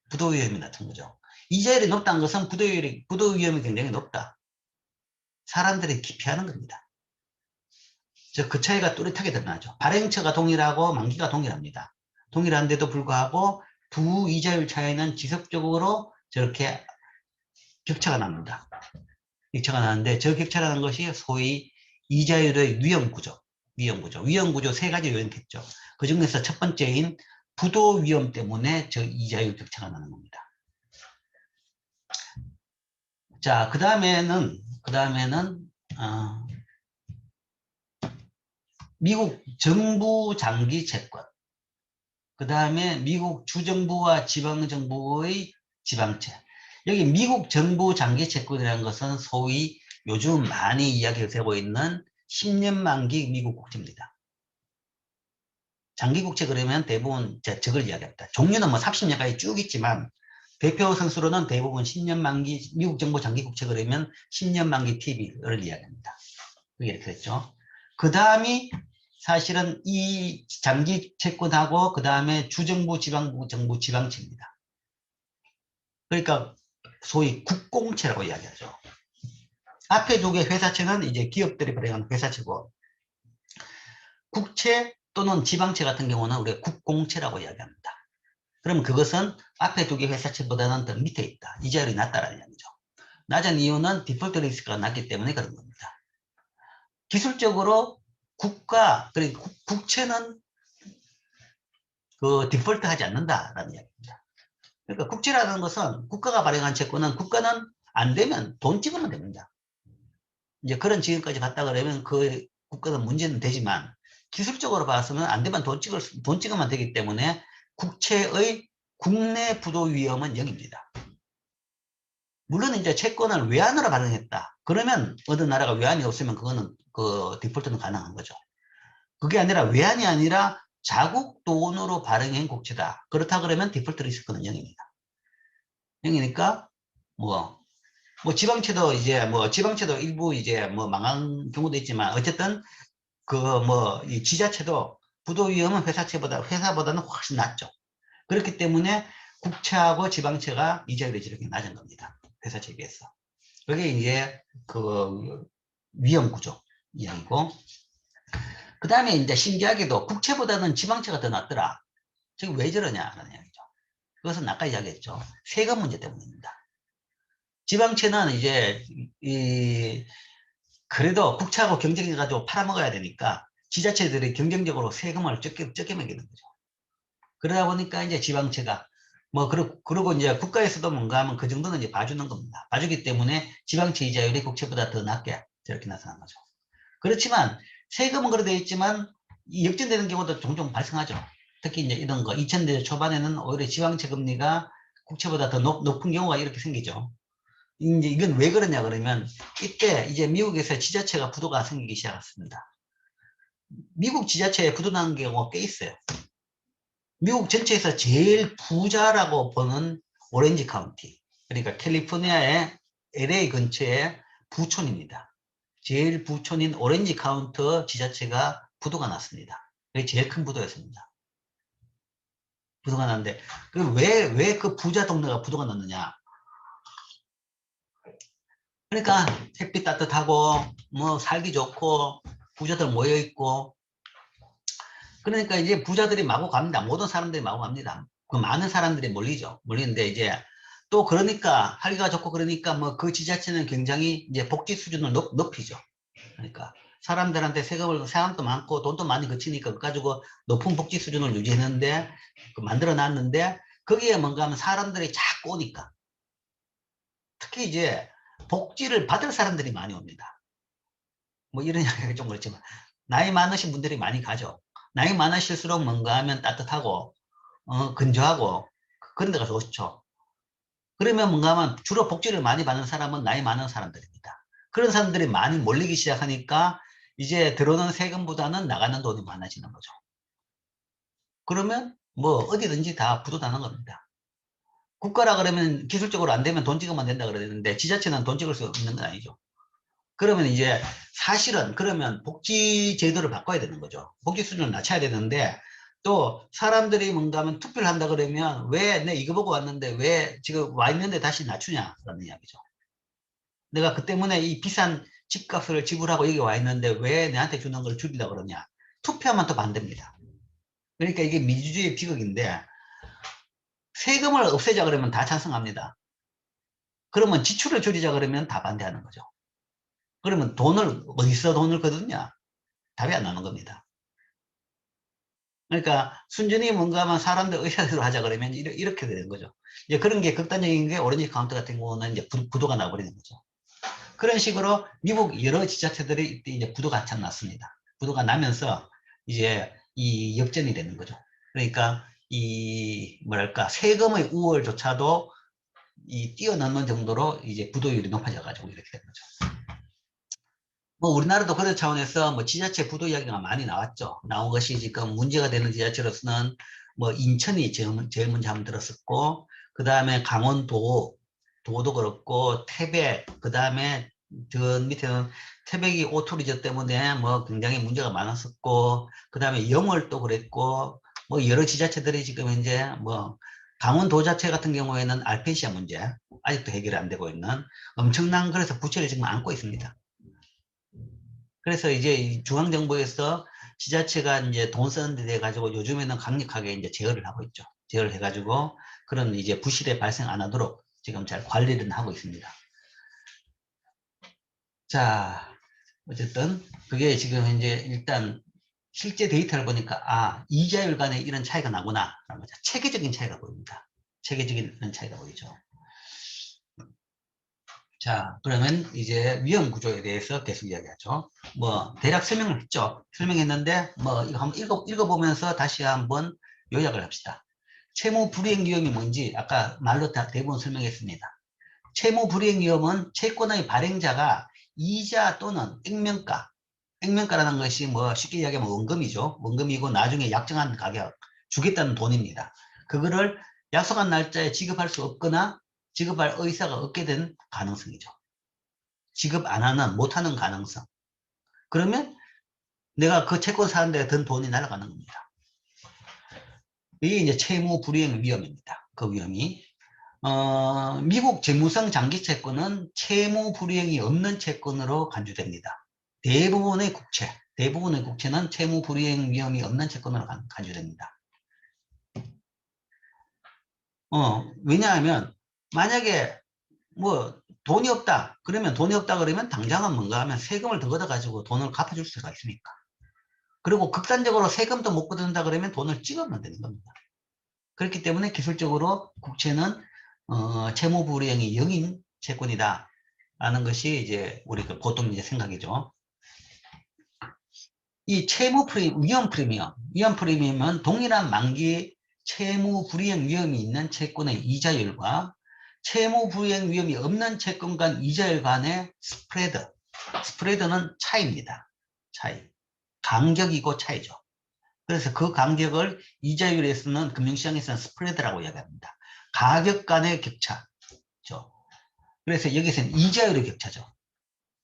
부도 위험이 낮은 거죠. 이자율이 높다는 것은 부도 위험이 굉장히 높다. 사람들이 기피하는 겁니다. 그 차이가 뚜렷하게 드러나죠. 발행처가 동일하고 만기가 동일합니다. 동일한데도 불구하고 두 이자율 차이는 지속적으로 저렇게 격차가 납니다. 격차가 나는데 저 격차라는 것이 소위 이자율의 위험구조. 위험구조 세 가지 요인겠죠. 그 중에서 첫 번째인 부도 위험 때문에 저 이자율 격차가 나는 겁니다. 자, 그 다음에는 미국 정부 장기 채권, 그 다음에 미국 주정부와 지방정부의 지방채. 여기 미국 정부 장기 채권이라는 것은 소위 요즘 많이 이야기가 되고 있는 10년 만기 미국 국채입니다. 장기 국채 그러면 대부분 저걸 이야기합니다. 종류는 뭐 30년까지 쭉 있지만 대표 선수로는 대부분 10년 만기 미국 정부 장기 국채 그러면 10년 만기 TB를 이야기합니다. 이렇게 됐죠. 그 다음이 사실은 이 장기 채권하고 그 다음에 주정부, 지방부, 정부, 지방채입니다. 그러니까 소위 국공채라고 이야기하죠. 앞에 두 개 회사채는 이제 기업들이 발행하는 회사채고 국채 또는 지방채 같은 경우는 우리가 국공채라고 이야기합니다. 그럼 그것은 앞에 두 개 회사채보다는 더 밑에 있다. 이자율이 낮다라는 이야기죠. 낮은 이유는 디폴트 리스크가 낮기 때문에 그런 겁니다. 기술적으로 그리고 국채는 그 디폴트 하지 않는다라는 이야기입니다. 그러니까 국채라는 것은 국가가 발행한 채권은 국가는 안 되면 돈 찍으면 됩니다. 이제 그런 지금까지 봤다 그러면 그 국가는 문제는 되지만 기술적으로 봤으면 안 되면 돈 찍으면 되기 때문에 국채의 국내 부도 위험은 0입니다. 물론 이제 채권을 외환으로 발행했다. 그러면 어느 나라가 외환이 없으면 그거는 그 디폴트는 가능한 거죠. 그게 아니라 외환이 아니라 자국 돈으로 발행한 국채다. 그렇다 그러면 디폴트 리스크는 0입니다. 0이니까 뭐 지방채도 지방채도 일부 이제 망한 경우도 있지만 어쨌든 이 지자체도 부도 위험은 회사보다는 훨씬 낮죠. 그렇기 때문에 국채하고 지방채가 이자율이 저렇게 낮은 겁니다. 회사채에 비해서. 그게 이제 그 위험 구조 이야기고. 그 다음에 이제 신기하게도 국채보다는 지방채가 더 낫더라. 지금 왜 저러냐라는 이야기죠. 그것은 아까 이야기했죠. 세금 문제 때문입니다. 지방채는 이제 그래도 국채하고 경쟁해가지고 팔아먹어야 되니까 지자체들이 경쟁적으로 세금을 적게 매기는 거죠. 그러다 보니까 이제 지방채가 그러고 이제 국가에서도 뭔가 하면 그 정도는 이제 봐주는 겁니다. 봐주기 때문에 지방채 이자율이 국채보다 더 낮게 저렇게 나타난 거죠. 그렇지만 세금은 그래 되어 있지만 역전되는 경우도 종종 발생하죠. 특히 이제 이런 거 2000년대 초반에는 오히려 지방채 금리가 국채보다 더 높은 경우가 이렇게 생기죠. 이제 이건 왜 그러냐 그러면 이때 이제 미국에서 지자체가 부도가 생기기 시작했습니다. 미국 지자체에 부도 나는 경우가 꽤 있어요. 미국 전체에서 제일 부자라고 보는 오렌지 카운티, 그러니까 캘리포니아의 LA 근처의 부촌입니다. 제일 부촌인 오렌지 카운티 지자체가 부도가 났습니다. 그게 제일 큰 부도였습니다. 부도가 났는데 왜 그 부자 동네가 부도가 났느냐? 그러니까 햇빛 따뜻하고 살기 좋고 부자들 모여있고 그러니까 이제 부자들이 마구 갑니다. 모든 사람들이 마구 갑니다. 그 많은 사람들이 몰리죠. 몰리는데 이제 또 그러니까 하기가 좋고 그러니까 뭐 그 지자체는 굉장히 이제 복지 수준을 높이죠. 그러니까 사람들한테 세금을 세금도 많고 돈도 많이 거치니까 그 가지고 높은 복지 수준을 유지했는데 만들어 놨는데 거기에 뭔가 하면 사람들이 자꾸 오니까 특히 이제 복지를 받을 사람들이 많이 옵니다. 뭐 이런 이야기가 좀 그렇지만 나이 많으신 분들이 많이 가죠. 나이 많으실수록 뭔가 하면 따뜻하고 건조하고 그런 데가 좋죠. 그러면 뭔가 하면 주로 복지를 많이 받는 사람은 나이 많은 사람들입니다. 그런 사람들이 많이 몰리기 시작하니까 이제 들어오는 세금보다는 나가는 돈이 많아지는 거죠. 그러면 뭐 어디든지 다 부도나는 겁니다. 국가라 그러면 기술적으로 안 되면 돈 찍으면 된다 그러는데 지자체는 돈 찍을 수 없는 건 아니죠. 그러면 이제 사실은 그러면 복지 제도를 바꿔야 되는 거죠. 복지 수준을 낮춰야 되는데 또 사람들이 뭔가 하면 투표를 한다 그러면 왜 내 이거 보고 왔는데 왜 지금 와 있는데 다시 낮추냐라는 이야기죠. 내가 그 때문에 이 비싼 집값을 지불하고 여기 와 있는데 왜 내한테 주는 걸 줄이려고 그러냐. 투표하면 또 반대입니다. 그러니까 이게 민주주의의 비극인데 세금을 없애자 그러면 다 찬성합니다. 그러면 지출을 줄이자 그러면 다 반대하는 거죠. 그러면 돈을 어디서 돈을 거두냐? 답이 안 나오는 겁니다. 그러니까 순전히 뭔가만 사람들 의사대로 하자 그러면 이렇게 되는 거죠. 이제 그런 게 극단적인 게 오렌지 카운트 같은 경우는 이제 부도가 나버리는 거죠. 그런 식으로 미국 여러 지자체들이 이때 이제 부도가 한참 났습니다. 부도가 나면서 이제 이 역전이 되는 거죠. 그러니까 이 뭐랄까 세금의 우월조차도 이 뛰어넘는 정도로 이제 부도율이 높아져 가지고 이렇게 된 거죠. 뭐 우리나라도 그런 차원에서 뭐 지자체 부도 이야기가 많이 나왔죠. 나온 것이 지금 문제가 되는 지자체로서는 뭐 인천이 제일 먼저 한번 들었었고, 그 다음에 강원도, 도도 그렇고, 태백, 그 다음에 저 밑에는 태백이 오토리저 때문에 뭐 굉장히 문제가 많았었고, 그 다음에 영월도 그랬고, 뭐 여러 지자체들이 지금 이제 뭐 강원도 자체 같은 경우에는 알펜시아 문제, 아직도 해결이 안 되고 있는 엄청난 그래서 부채를 지금 안고 있습니다. 그래서 이제 중앙정부에서 지자체가 이제 돈 쓰는 데 대해 가지고 요즘에는 강력하게 이제 제어를 하고 있죠. 제어를 해가지고 그런 이제 부실이 발생 안 하도록 지금 잘 관리를 하고 있습니다. 자, 어쨌든 그게 지금 이제 일단 실제 데이터를 보니까 이자율 간에 이런 차이가 나구나. 체계적인 차이가 보입니다. 체계적인 차이가 보이죠. 자, 그러면 이제 위험 구조에 대해서 계속 이야기하죠. 뭐, 대략 설명을 했죠. 설명했는데, 뭐, 이거 한번 읽어보면서 다시 한번 요약을 합시다. 채무 불이행 위험이 뭔지 아까 말로 다 대부분 설명했습니다. 채무 불이행 위험은 채권의 발행자가 이자 또는 액면가라는 것이 뭐 쉽게 이야기하면 원금이죠. 원금이고 나중에 약정한 가격, 주겠다는 돈입니다. 그거를 약속한 날짜에 지급할 수 없거나 지급할 의사가 없게 된 가능성이죠. 지급 안 하는, 못 하는 가능성. 그러면 내가 그 채권 사는데 든 돈이 날아가는 겁니다. 이게 이제 채무 불이행 위험입니다. 그 위험이. 미국 재무성 장기 채권은 채무 불이행이 없는 채권으로 간주됩니다. 대부분의 국채는 채무 불이행 위험이 없는 채권으로 간주됩니다. 왜냐하면 만약에 뭐 돈이 없다 그러면 당장은 뭔가 하면 세금을 더 걷어가지고 돈을 갚아줄 수가 있으니까. 그리고 극단적으로 세금도 못 걷는다 그러면 돈을 찍으면 되는 겁니다. 그렇기 때문에 기술적으로 국채는 채무 불이행이 0인 채권이다 라는 것이 이제 우리가 보통 이제 생각이죠. 이 위험 프리미엄은 동일한 만기 채무 불이행 위험이 있는 채권의 이자율과 채무 불이행 위험이 없는 채권 간 이자율 간의 스프레드는 차이입니다. 차이. 간격이고 차이죠. 그래서 그 간격을 이자율에서는 금융시장에서는 스프레드라고 이야기합니다. 가격 간의 격차죠. 그래서 여기서는 이자율의 격차죠.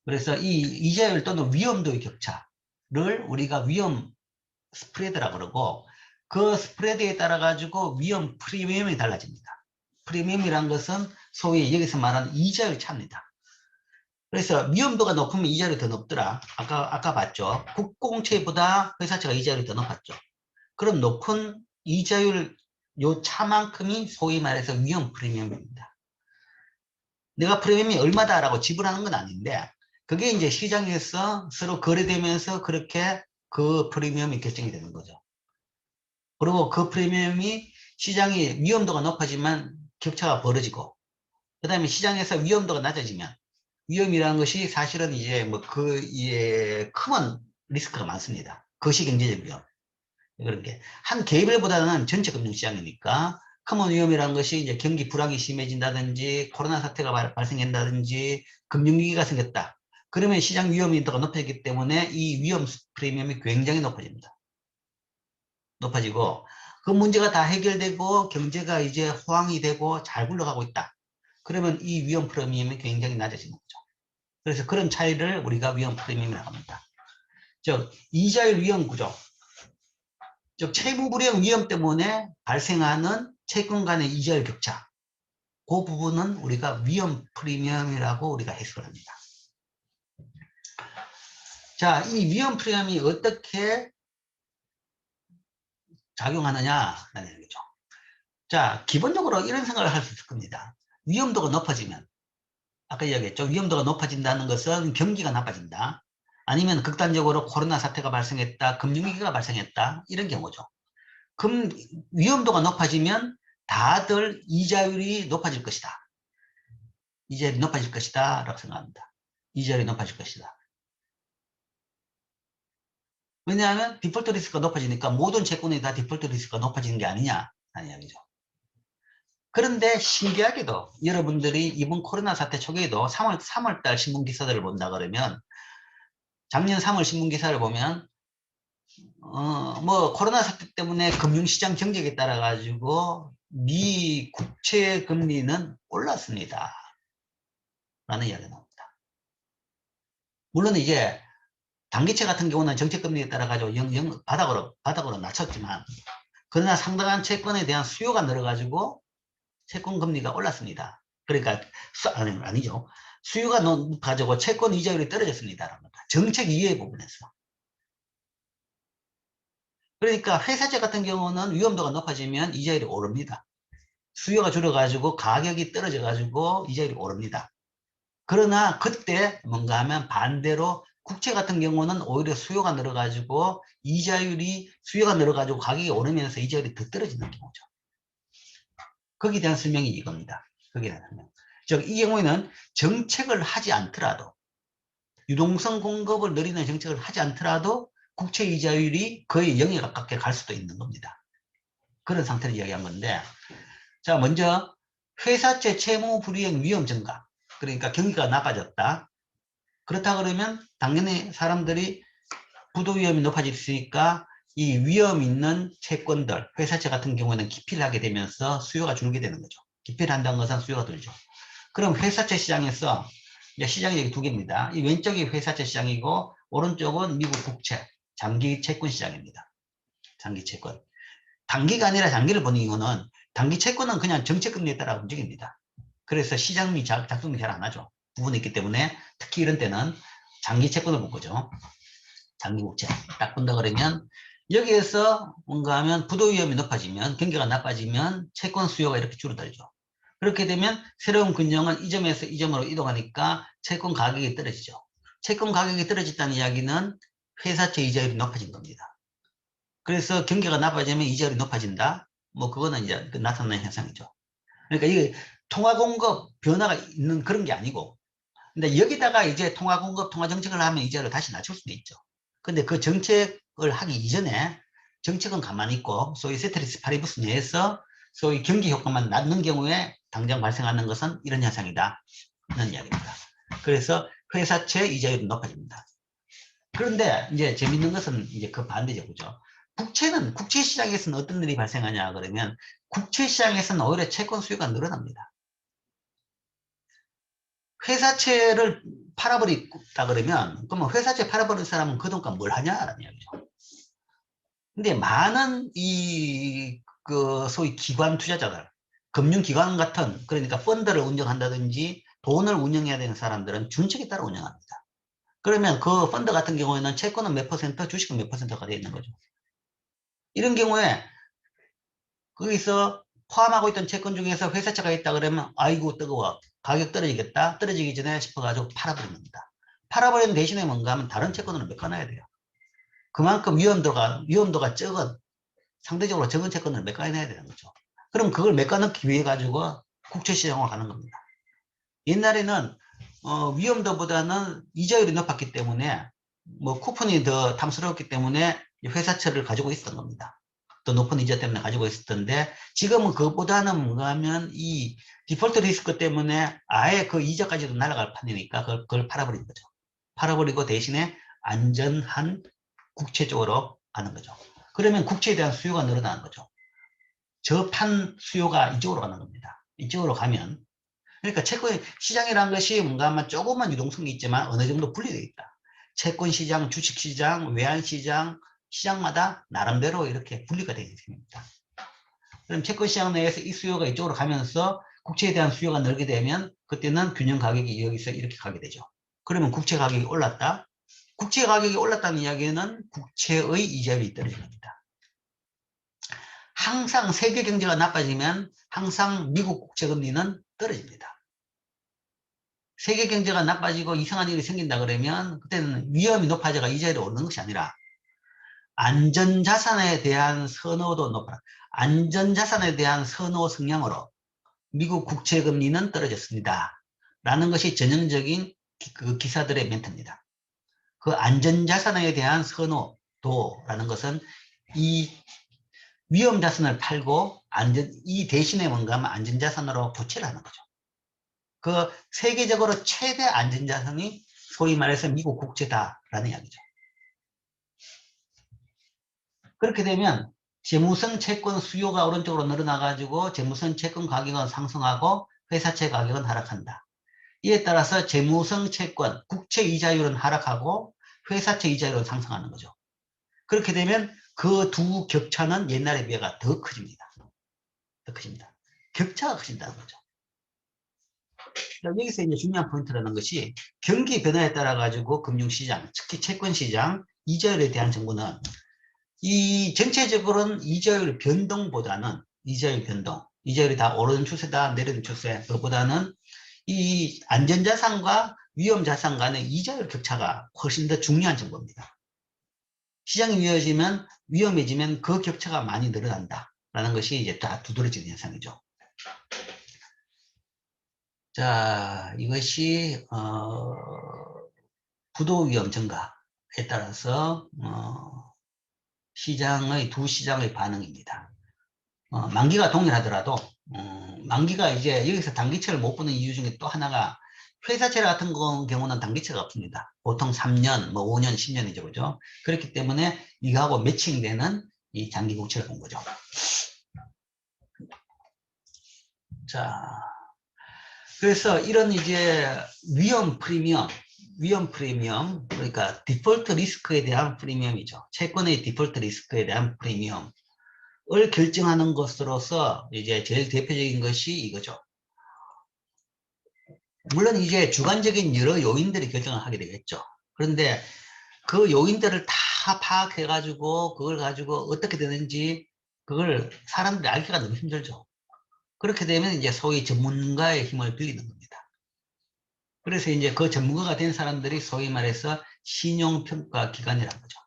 그래서 이 이자율 또는 위험도의 격차를 우리가 위험 스프레드라고 그러고 그 스프레드에 따라 가지고 위험 프리미엄이 달라집니다. 프리미엄이란 것은 소위 여기서 말하는 이자율 차입니다. 그래서 위험도가 높으면 이자율이 더 높더라. 아까 봤죠. 국공채보다 회사채가 이자율이 더 높았죠. 그럼 높은 이자율 요 차만큼이 소위 말해서 위험 프리미엄입니다. 내가 프리미엄이 얼마다라고 지불하는 건 아닌데 그게 이제 시장에서 서로 거래되면서 그렇게 그 프리미엄이 결정이 되는 거죠. 그리고 그 프리미엄이 시장이 위험도가 높아지면 격차가 벌어지고 그 다음에 시장에서 위험도가 낮아지면 위험이라는 것이 사실은 이제 뭐 크면 리스크가 많습니다. 거시경제적 위험. 그런 게. 한 개별보다는 전체 금융시장이니까 커먼 위험이라는 것이 이제 경기 불황이 심해진다든지 코로나 사태가 발생한다든지 금융위기가 생겼다. 그러면 시장 위험도가 높아지기 때문에 이 위험 프리미엄이 굉장히 높아집니다. 높아지고 그 문제가 다 해결되고 경제가 이제 호황이 되고 잘 굴러가고 있다. 그러면 이 위험 프리미엄이 굉장히 낮아지는 거죠. 그래서 그런 차이를 우리가 위험 프리미엄이라고 합니다. 즉 이자율 위험 구조, 즉 채무 불이행 위험 때문에 발생하는 채권 간의 이자율 격차, 그 부분은 우리가 위험 프리미엄이라고 우리가 해석을 합니다. 자, 이 위험 프리미엄이 어떻게 작용하느냐라는 얘기죠. 자, 기본적으로 이런 생각을 할 수 있을 겁니다. 위험도가 높아지면, 아까 이야기했죠. 위험도가 높아진다는 것은 경기가 나빠진다. 아니면 극단적으로 코로나 사태가 발생했다, 금융위기가 발생했다, 이런 경우죠. 그럼 위험도가 높아지면 다들 이자율이 높아질 것이다. 이자율이 높아질 것이다 라고 생각합니다. 이자율이 높아질 것이다. 왜냐하면 디폴트 리스크가 높아지니까 모든 채권이 다 디폴트 리스크가 높아지는 게 아니냐 하는 이야기죠. 그런데 신기하게도 여러분들이 이번 코로나 사태 초기에도 3월달 신문 기사들을 본다 그러면 작년 3월 신문 기사를 보면 뭐 코로나 사태 때문에 금융시장 정책에 따라 가지고 미 국채 금리는 올랐습니다. 라는 이야기가 나옵니다. 물론 이제 단기채 같은 경우는 정책금리에 따라 가지고 바닥으로 낮췄지만 그러나 상당한 채권에 대한 수요가 늘어가지고 채권 금리가 올랐습니다. 그러니까 아니죠. 수요가 높아지고 채권 이자율이 떨어졌습니다. 정책 이해 부분에서. 그러니까 회사채 같은 경우는 위험도가 높아지면 이자율이 오릅니다. 수요가 줄어가지고 가격이 떨어져가지고 이자율이 오릅니다. 그러나 그때 뭔가 하면 반대로 국채 같은 경우는 오히려 수요가 늘어가지고 수요가 늘어가지고 가격이 오르면서 이자율이 더 떨어지는 경우죠. 거기에 대한 설명이 이겁니다. 거기에 대한 설명. 즉, 이 경우에는 정책을 하지 않더라도 유동성 공급을 늘리는 정책을 하지 않더라도 국채 이자율이 거의 0에 가깝게 갈 수도 있는 겁니다. 그런 상태를 이야기한 건데, 자, 먼저 회사채 채무 불이행 위험 증가. 그러니까 경기가 나빠졌다. 그렇다 그러면 당연히 사람들이 부도 위험이 높아졌으니까 이 위험 있는 채권들, 회사채 같은 경우에는 기피를 하게 되면서 수요가 줄게 되는 거죠. 기피를 한다는 것은 수요가 들죠. 그럼 회사채 시장에서 이제 시장이 여기 두 개입니다. 이 왼쪽이 회사채 시장이고 오른쪽은 미국 국채, 장기 채권 시장입니다. 장기 채권. 단기가 아니라 장기를 보는 이유는 단기 채권은 그냥 정책금리에 따라 움직입니다. 그래서 시장이 작동이 잘 안 하죠. 부분이 있기 때문에 특히 이런 때는 장기 채권을 본 거죠. 장기 국채. 딱 본다 그러면 여기에서 뭔가 하면 부도 위험이 높아지면 경기가 나빠지면 채권 수요가 이렇게 줄어들죠. 그렇게 되면 새로운 금융은 이 점에서 이 점으로 이동하니까 채권 가격이 떨어지죠. 채권 가격이 떨어졌다는 이야기는 회사채 이자율이 높아진 겁니다. 그래서 경기가 나빠지면 이자율이 높아진다. 뭐 그거는 이제 나타나는 현상이죠. 그러니까 이게 통화 공급 변화가 있는 그런 게 아니고, 근데 여기다가 이제 통화 공급, 통화 정책을 하면 이자를 다시 낮출 수도 있죠. 근데 그 정책을 하기 이전에 정책은 가만히 있고, 소위 세테리스 파리부스 내에서 소위 경기 효과만 낮는 경우에 당장 발생하는 것은 이런 현상이다. 이런 이야기입니다. 그래서 회사채 이자율이 높아집니다. 그런데 이제 재밌는 것은 이제 그 반대죠. 그죠? 국채 시장에서는 어떤 일이 발생하냐 그러면 국채 시장에서는 오히려 채권 수요가 늘어납니다. 회사채를 팔아버렸다 그러면 그러면 회사채 팔아버린 사람은 그 돈과 뭘 하냐라는 이야기죠. 근데 많은 그 소위 기관 투자자들, 금융기관 같은 그러니까 펀드를 운영한다든지 돈을 운영해야 되는 사람들은 준칙에 따라 운영합니다. 그러면 그 펀드 같은 경우에는 채권은 몇 퍼센트, 주식은 몇 퍼센트가 되어 있는 거죠. 이런 경우에 거기서 포함하고 있던 채권 중에서 회사채가 있다 그러면 아이고 뜨거워. 가격 떨어지겠다. 떨어지기 전에 싶어가지고 팔아버린 겁니다. 팔아버린 대신에 뭔가 하면 다른 채권으로 메꿔놔야 돼요. 그만큼 위험도가 적은, 상대적으로 적은 채권을 메꿔놔야 되는 거죠. 그럼 그걸 메꿔넣기 위해 가지고 국채시장으로 가는 겁니다. 옛날에는 위험도보다는 이자율이 높았기 때문에 뭐 쿠폰이 더 탐스러웠기 때문에 회사채를 가지고 있었던 겁니다. 더 높은 이자 때문에 가지고 있었던데 지금은 그것보다는 뭔가 하면 이 디폴트 리스크 때문에 아예 그 이자까지도 날아갈 판이니까 그걸 팔아버린 거죠. 팔아버리고 대신에 안전한 국채 쪽으로 가는 거죠. 그러면 국채에 대한 수요가 늘어나는 거죠. 저판 수요가 이쪽으로 가는 겁니다. 이쪽으로 가면 그러니까 채권 시장이라는 것이 뭔가 아마 조금만 유동성이 있지만 어느 정도 분리되어 있다. 채권 시장, 주식 시장, 외환 시장, 시장마다 나름대로 이렇게 분리가 되어 있습니다. 그럼 채권 시장 내에서 이 수요가 이쪽으로 가면서 국채에 대한 수요가 늘게 되면 그때는 균형 가격이 여기서 이렇게 가게 되죠. 그러면 국채 가격이 올랐다. 국채 가격이 올랐다는 이야기는 국채의 이자율이 떨어집니다. 항상 세계 경제가 나빠지면 항상 미국 국채 금리는 떨어집니다. 세계 경제가 나빠지고 이상한 일이 생긴다 그러면 그때는 위험이 높아져가 이자율이 오르는 것이 아니라 안전자산에 대한 선호도 높아. 안전자산에 대한 선호 성향으로 미국 국채 금리는 떨어졌습니다. 라는 것이 전형적인 그 기사들의 멘트입니다. 그 안전자산에 대한 선호도라는 것은 이 위험자산을 팔고 이 대신에 뭔가 하면 안전자산으로 교체를 하는 거죠. 그 세계적으로 최대 안전자산이 소위 말해서 미국 국채다라는 이야기죠. 그렇게 되면 재무성 채권 수요가 오른쪽으로 늘어나가지고 재무성 채권 가격은 상승하고 회사채 가격은 하락한다. 이에 따라서 재무성 채권, 국채 이자율은 하락하고 회사채 이자율은 상승하는 거죠. 그렇게 되면 그 두 격차는 옛날에 비해 더 커집니다. 더 커집니다. 격차가 커진다는 거죠. 여기서 이제 중요한 포인트라는 것이 경기 변화에 따라 가지고 금융시장, 특히 채권시장 이자율에 대한 정보는 이 전체적으로는 이자율 변동보다는 이자율 변동, 이자율이 다 오르는 추세다 내리는 추세 그보다는 이 안전자산과 위험자산 간의 이자율 격차가 훨씬 더 중요한 정보입니다. 시장이 위험해지면 그 격차가 많이 늘어난다 라는 것이 이제 다 두드러지는 현상이죠. 자, 이것이 부도 위험 증가에 따라서 두 시장의 반응입니다. 만기가 동일하더라도 만기가 이제 여기서 단기채를 못 보는 이유 중에 또 하나가 회사채 같은 경우는 단기채가 없습니다. 보통 3년, 뭐 5년, 10년이죠, 그죠? 그렇기 때문에 이거하고 매칭되는 이 장기 국채를 본 거죠. 자, 그래서 이런 이제 위험 프리미엄, 그러니까 디폴트 리스크에 대한 프리미엄이죠. 채권의 디폴트 리스크에 대한 프리미엄을 결정하는 것으로서 이제 제일 대표적인 것이 이거죠. 물론 이제 주관적인 여러 요인들이 결정을 하게 되겠죠. 그런데 그 요인들을 다 파악해가지고 그걸 가지고 어떻게 되는지 그걸 사람들이 알기가 너무 힘들죠. 그렇게 되면 이제 소위 전문가의 힘을 빌리는 겁니다. 그래서 이제 그 전문가가 된 사람들이 소위 말해서 신용평가 기관이라는 거죠.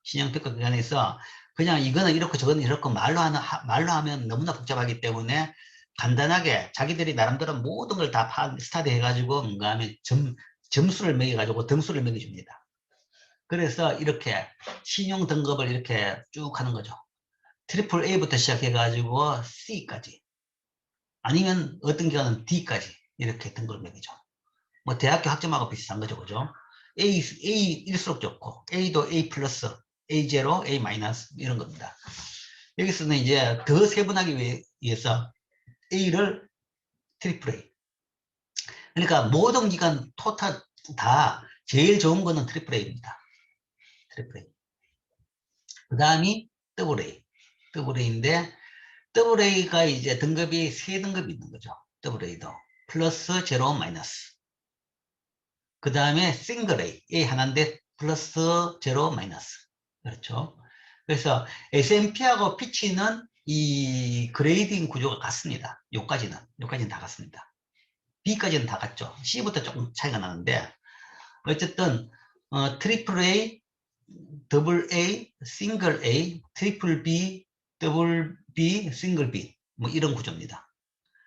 신용평가 기관에서 그냥 이거는 이렇고 저거는 이렇고 말로 하면 너무나 복잡하기 때문에 간단하게 자기들이 나름대로 모든 걸 다 스타디 해가지고 뭔가 하면 점수를 매겨가지고 등수를 매겨줍니다. 그래서 이렇게 신용 등급을 이렇게 쭉 하는 거죠. 트리플 A부터 시작해가지고 C까지. 아니면 어떤 기관은 D까지 이렇게 등급을 매기죠. 뭐 대학교 학점하고 비슷한 거죠, 그죠? A일수록 좋고 A도 A 플러스, A 제로, A 마이너스 이런 겁니다. 여기서는 이제 더 세분하기 위해서 A를 트리플 A. 그러니까 모든 기관 토탈 다 제일 좋은 거는 트리플 A입니다. 트리플 A. 그 다음이 더블 A. 더블 A인데 더블 A가 이제 등급이 세 등급이 있는 거죠. 더블 A도 플러스, 제로, 마이너스. 그 다음에 싱글 A, A 하나인데 플러스, 제로, 마이너스. 그렇죠. 그래서 S&P하고 피치는 이 그레이딩 구조가 같습니다. 요까지는 다 같습니다. B까지는 다 같죠. C부터 조금 차이가 나는데 어쨌든 트리플 A, 더블 A, 싱글 A, 트리플 B, 더블 B, 싱글 B 뭐 이런 구조입니다.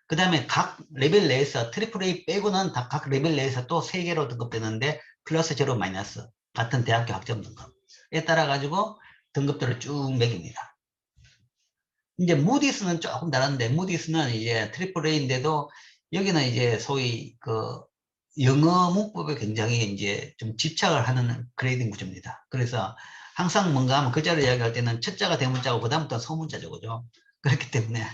그 다음에 각 레벨 내에서 트리플 A 빼고는 다 각 레벨 내에서 또 3개로 등급되는데 플러스 제로 마이너스 같은 대학교 학점 등급에 따라 가지고 등급들을 쭉 매깁니다. 이제 무디스는 조금 다른데 무디스는 이제 트리플 A인데도 여기는 이제 소위 그 영어 문법에 굉장히 이제 좀 집착을 하는 그레이딩 구조입니다. 그래서 항상 뭔가 하면 글자를 이야기할 때는 첫 자가 대문자고 그다음부터 소문자죠. 그죠? 그렇기 때문에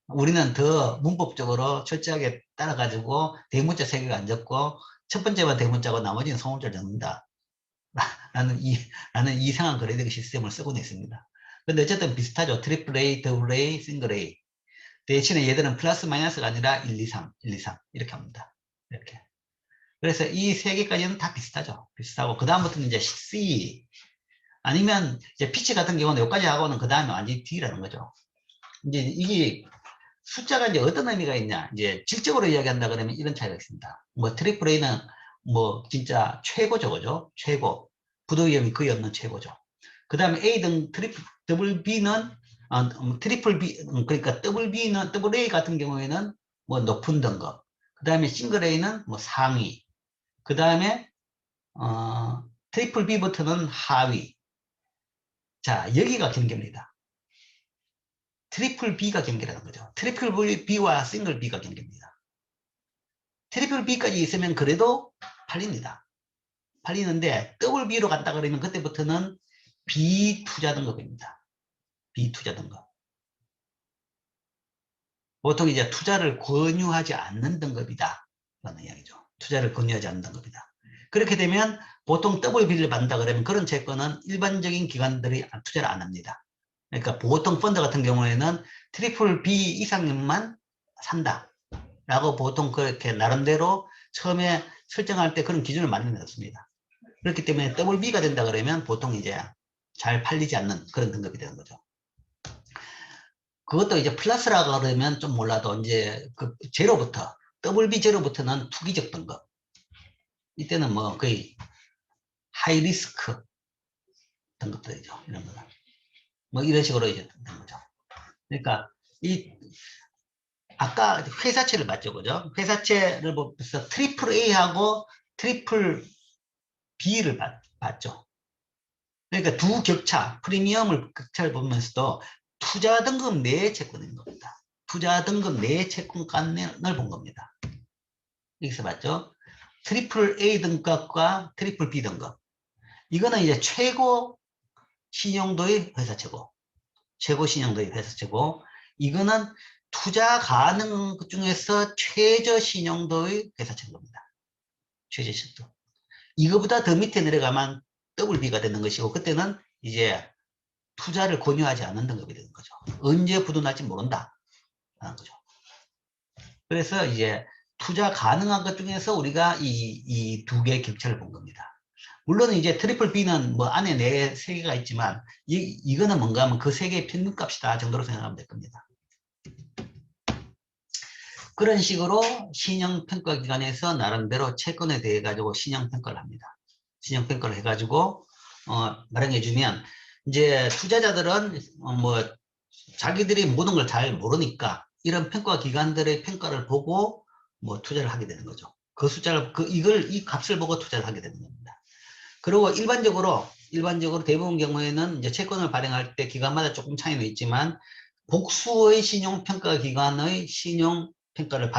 우리는 더 문법적으로 철저하게 따라가지고 대문자 3개가 안 적고 첫 번째만 대문자고 나머지는 소문자를 적는다. 라는 이상한 그레이딩 시스템을 쓰고는 있습니다. 근데 어쨌든 비슷하죠. 트리플 A, 더블 A, 싱글 A. 대신에 얘들은 플러스 마이너스가 아니라 1, 2, 3, 1, 2, 3 이렇게 합니다. 이렇게. 그래서 이 3개까지는 다 비슷하죠. 비슷하고 그다음부터는 이제 C 아니면 이제 피치 같은 경우는 여기까지 하고는 그 다음에 완전히 D라는 거죠. 이제 이게 숫자가 이제 어떤 의미가 있냐. 이제 질적으로 이야기한다 그러면 이런 차이가 있습니다. 뭐 트리플 A는 뭐 진짜 최고죠. 그죠? 최고. 부도 위험이 거의 없는 최고죠. 그 다음에 A 등 더블 B는 트리플 B 그러니까 더블 B는 더블 A 같은 경우에는 뭐 높은 등급. 그 다음에 싱글 A는 뭐 상위. 그 다음에 트리플 B부터는 하위. 자, 여기가 경계입니다. 트리플 B가 경계라는 거죠. 트리플 B와 싱글 B가 경계입니다. 트리플 B까지 있으면 그래도 팔립니다. 팔리는데 더블 B로 갔다 그러면 그때부터는 비투자 등급입니다. 비투자 등급. 보통 이제 투자를 권유하지 않는 등급이다. 라는 이야기죠. 투자를 권유하지 않는 등급이다. 그렇게 되면 보통 더블 B를 받는다 그러면 그런 채권은 일반적인 기관들이 투자를 안 합니다. 그러니까 보통 펀드 같은 경우에는 트리플 B 이상만 산다. 라고 보통 그렇게 나름대로 처음에 설정할 때 그런 기준을 많이 내놨습니다. 그렇기 때문에 더블 B가 된다 그러면 보통 이제 잘 팔리지 않는 그런 등급이 되는 거죠. 그것도 이제 플러스라고 그러면 좀 몰라도 이제 그 제로부터 더블 B 제로부터는 투기적 등급. 이때는 뭐 거의 하이 리스크 등급들이죠. 이런 거는. 뭐 이런 식으로 이제 된 거죠. 그러니까 이 아까 회사채를 봤죠, 그죠? 회사채를 보면서 트리플 A하고 트리플 B를 봤죠. 그러니까 두 격차, 프리미엄을 격차를 보면서도 투자 등급 내의 채권인 겁니다. 투자 등급 내의 채권권을 본 겁니다. 여기서 봤죠? 트리플 A 등급과 트리플 B 등급. 이거는 이제 최고 신용도의 회사채고, 최고 신용도의 회사채고, 이거는 투자 가능 중에서 최저 신용도의 회사채인 겁니다. 최저 신도. 이거보다 더 밑에 내려가면 더블 B가 되는 것이고, 그때는 이제 투자를 권유하지 않는 등급이 되는 거죠. 언제 부도날지 모른다. 하는 거죠. 그래서 이제 투자 가능한 것 중에서 우리가 이 두 개의 격차를 본 겁니다. 물론 이제 트리플 B는 뭐 안에 네 세 개가 있지만 이거는 뭔가 하면 그 세 개의 평균값이다 정도로 생각하면 될 겁니다. 그런 식으로 신용평가기관에서 나름대로 채권에 대해 가지고 신용평가를 합니다. 신용평가를 해가지고 말해주면 이제 투자자들은 뭐 자기들이 모든 걸 잘 모르니까 이런 평가기관들의 평가를 보고 뭐 투자를 하게 되는 거죠. 그 숫자를 이 값을 보고 투자를 하게 되는 겁니다. 그리고 일반적으로 대부분 경우에는 이제 채권을 발행할 때 기관마다 조금 차이는 있지만 복수의 신용평가기관의 신용평가를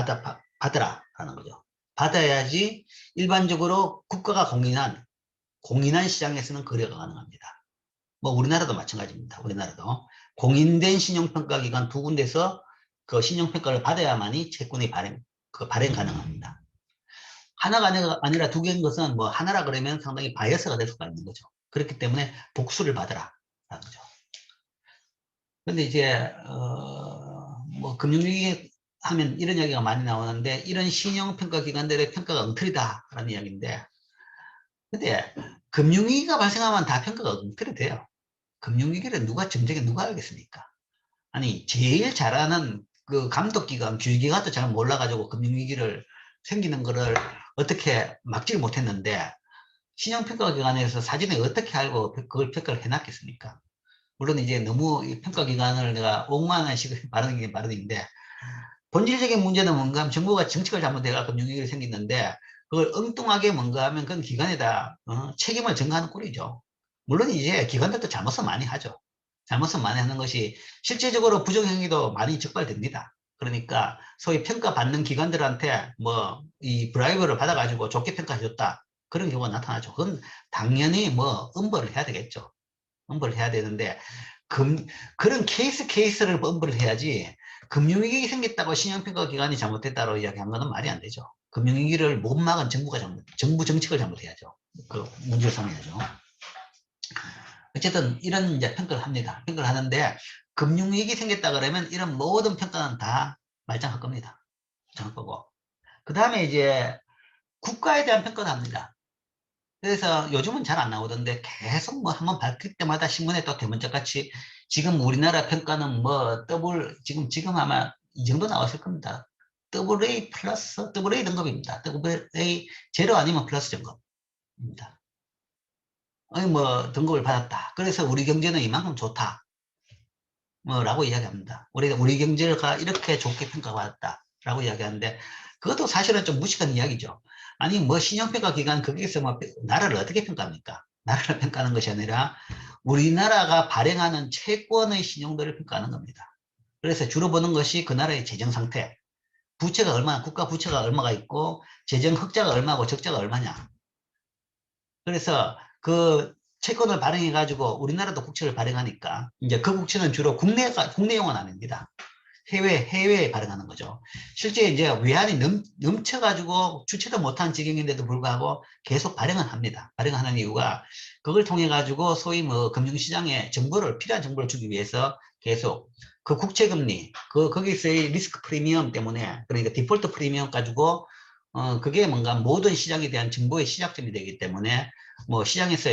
받으라 하는 거죠. 받아야지 일반적으로 국가가 공인한 시장에서는 거래가 가능합니다. 뭐 우리나라도 마찬가지입니다. 우리나라도 공인된 신용평가기관 두 군데서 그 신용평가를 받아야만이 채권이 발행 가능합니다. 하나가 아니라 두 개인 것은 뭐 하나라 그러면 상당히 바이어스가 될 수가 있는 거죠. 그렇기 때문에 복수를 받으라 라는 거죠. 근데 이제 뭐 금융위기 하면 이런 이야기가 많이 나오는데 이런 신용평가기관들의 평가가 엉터리다라는 이야기인데 근데 금융위기가 발생하면 다 평가가 엉터리 돼요. 금융위기를 정책에 누가 알겠습니까? 아니 제일 잘하는 그 감독기관 규제기관도 잘 몰라가지고 금융위기를 생기는 거를 어떻게 막지를 못했는데 신용평가기관에서 사전에 어떻게 알고 그걸 평가를 해놨겠습니까? 물론 이제 너무 이 평가기관을 내가 옹호하는 식으로 말하는 게 말인데 본질적인 문제는 뭔가 하면 정부가 정책을 잘못해가 금융위기가 생겼는데 그걸 엉뚱하게 뭔가 하면 그건 기관에다 책임을 전가하는 꼴이죠. 물론 이제 기관들도 잘못은 많이 하죠. 잘못은 많이 하는 것이 실제적으로 부정행위도 많이 적발됩니다. 그러니까 소위 평가받는 기관들한테 뭐 이 브라이브를 받아가지고 좋게 평가해줬다. 그런 경우가 나타나죠. 그건 당연히 뭐 엄벌을 해야 되겠죠. 엄벌을 해야 되는데 그런 케이스를 엄벌을 해야지 금융위기 생겼다고 신용평가기관이 잘못했다고 이야기한 거는 말이 안 되죠. 금융위기를 못 막은 정부 정책을 잘못해야죠. 그 문제를 삼아야죠. 어쨌든 이런 이제 평가를 합니다. 평가를 하는데 금융위기 생겼다 그러면 이런 모든 평가는 다 말짱할 겁니다. 말짱할 거고. 그 다음에 이제 국가에 대한 평가를 합니다. 그래서 요즘은 잘 안 나오던데 계속 뭐 한번 밝힐 때마다 신문에 또 대문짝같이 지금 우리나라 평가는 뭐 지금 아마 이 정도 나왔을 겁니다. AA 플러스, AA 등급입니다. AA 제로 아니면 플러스 등급입니다. 아니 뭐 등급을 받았다. 그래서 우리 경제는 이만큼 좋다. 뭐라고 이야기합니다. 우리 경제가 이렇게 좋게 평가받았다. 라고 이야기하는데 그것도 사실은 좀 무식한 이야기죠. 아니 뭐 신용평가 기관 거기서 뭐 나라를 어떻게 평가합니까? 나라를 평가하는 것이 아니라 우리나라가 발행하는 채권의 신용도를 평가하는 겁니다. 그래서 주로 보는 것이 그 나라의 재정 상태, 부채가 얼마나, 국가 부채가 얼마가 있고 재정 흑자가 얼마고 적자가 얼마냐. 그래서 그 채권을 발행해 가지고 우리나라도 국채를 발행하니까 이제 그 국채는 주로 국내용은 아닙니다. 해외에 발행하는 거죠. 실제 이제 외환이 넘쳐가지고 주체도 못한 지경인데도 불구하고 계속 발행을 합니다. 발행하는 이유가 그걸 통해 가지고 소위 뭐 금융시장에 필요한 정보를 주기 위해서 계속 그 국채금리, 거기서의 리스크 프리미엄 때문에 그러니까 디폴트 프리미엄 가지고 그게 뭔가 모든 시장에 대한 정보의 시작점이 되기 때문에 뭐 시장에서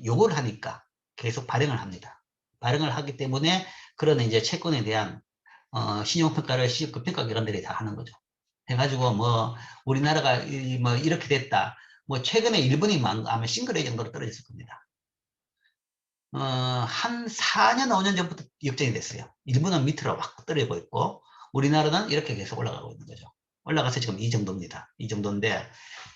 요구를 하니까 계속 발행을 합니다. 발행을 하기 때문에 그런 이제 채권에 대한 신용평가를 그 평가기관들이 다 하는 거죠. 해가지고 뭐 우리나라가 뭐 이렇게 됐다. 뭐 최근에 일본이 아마 싱글 A 정도로 떨어졌을 겁니다. 한 4년, 5년 전부터 역전이 됐어요. 일본은 밑으로 확 떨어지고 있고 우리나라는 이렇게 계속 올라가고 있는 거죠. 올라가서 지금 이 정도입니다. 이 정도인데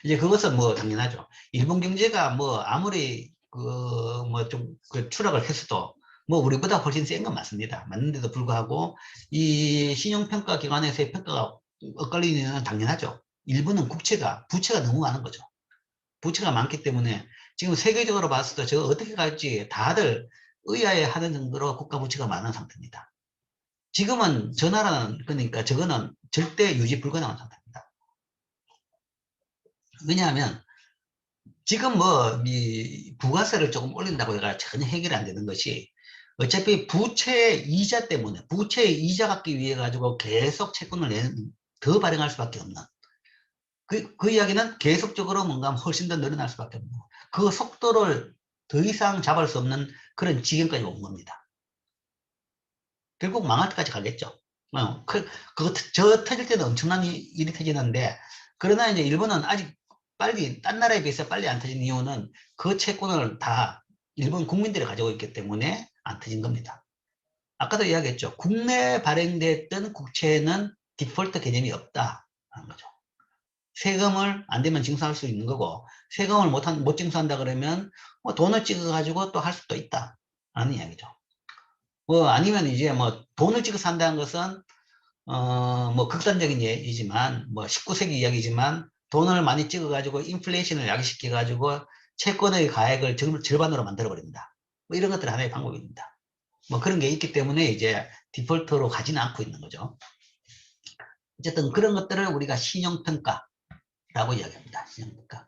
이제 그것은 뭐 당연하죠. 일본 경제가 뭐 아무리 뭐 좀 추락을 했어도 뭐 우리보다 훨씬 센 건 맞습니다. 맞는데도 불구하고 이 신용평가 기관에서의 평가가 엇갈리는 건 당연하죠. 일본은 부채가 너무 많은 거죠. 부채가 많기 때문에 지금 세계적으로 봤을 때 저거 어떻게 갈지 다들 의아해하는 정도로 국가 부채가 많은 상태입니다. 지금은 저 나라는 그러니까 저거는 절대 유지 불가능한 상태입니다. 왜냐하면 지금 뭐 이 부가세를 조금 올린다고 해가 전혀 해결이 안 되는 것이 어차피 부채 이자 때문에 부채 이자 받기 위해 가지고 계속 채권을 더 발행할 수밖에 없는 그 이야기는 계속적으로 뭔가 훨씬 더 늘어날 수밖에 없는 그 속도를 더 이상 잡을 수 없는 그런 지경까지 온 겁니다. 결국 망할 때까지 가겠죠. 저 터질 때는 엄청난 일이 터지는데 그러나 이제 일본은 아직 빨리 딴 나라에 비해서 빨리 안 터진 이유는 그 채권을 다 일본 국민들이 가지고 있기 때문에 안 터진 겁니다. 아까도 이야기했죠. 국내에 발행됐던 국채는 디폴트 개념이 없다는 거죠. 세금을 안 되면 징수할 수 있는 거고 세금을 못 징수한다 그러면 뭐 돈을 찍어 가지고 또 할 수도 있다 라는 이야기죠. 뭐 아니면 이제 뭐 돈을 찍어서 한다는 것은 뭐 극단적인 얘기지만 뭐 19세기 이야기지만 돈을 많이 찍어 가지고 인플레이션을 야기시켜 가지고 채권의 가액을 절반으로 만들어 버립니다. 뭐 이런 것들 하나의 방법입니다. 뭐 그런 게 있기 때문에 이제 디폴트로 가지는 않고 있는 거죠. 어쨌든 그런 것들을 우리가 신용평가라고 이야기합니다. 신용평가.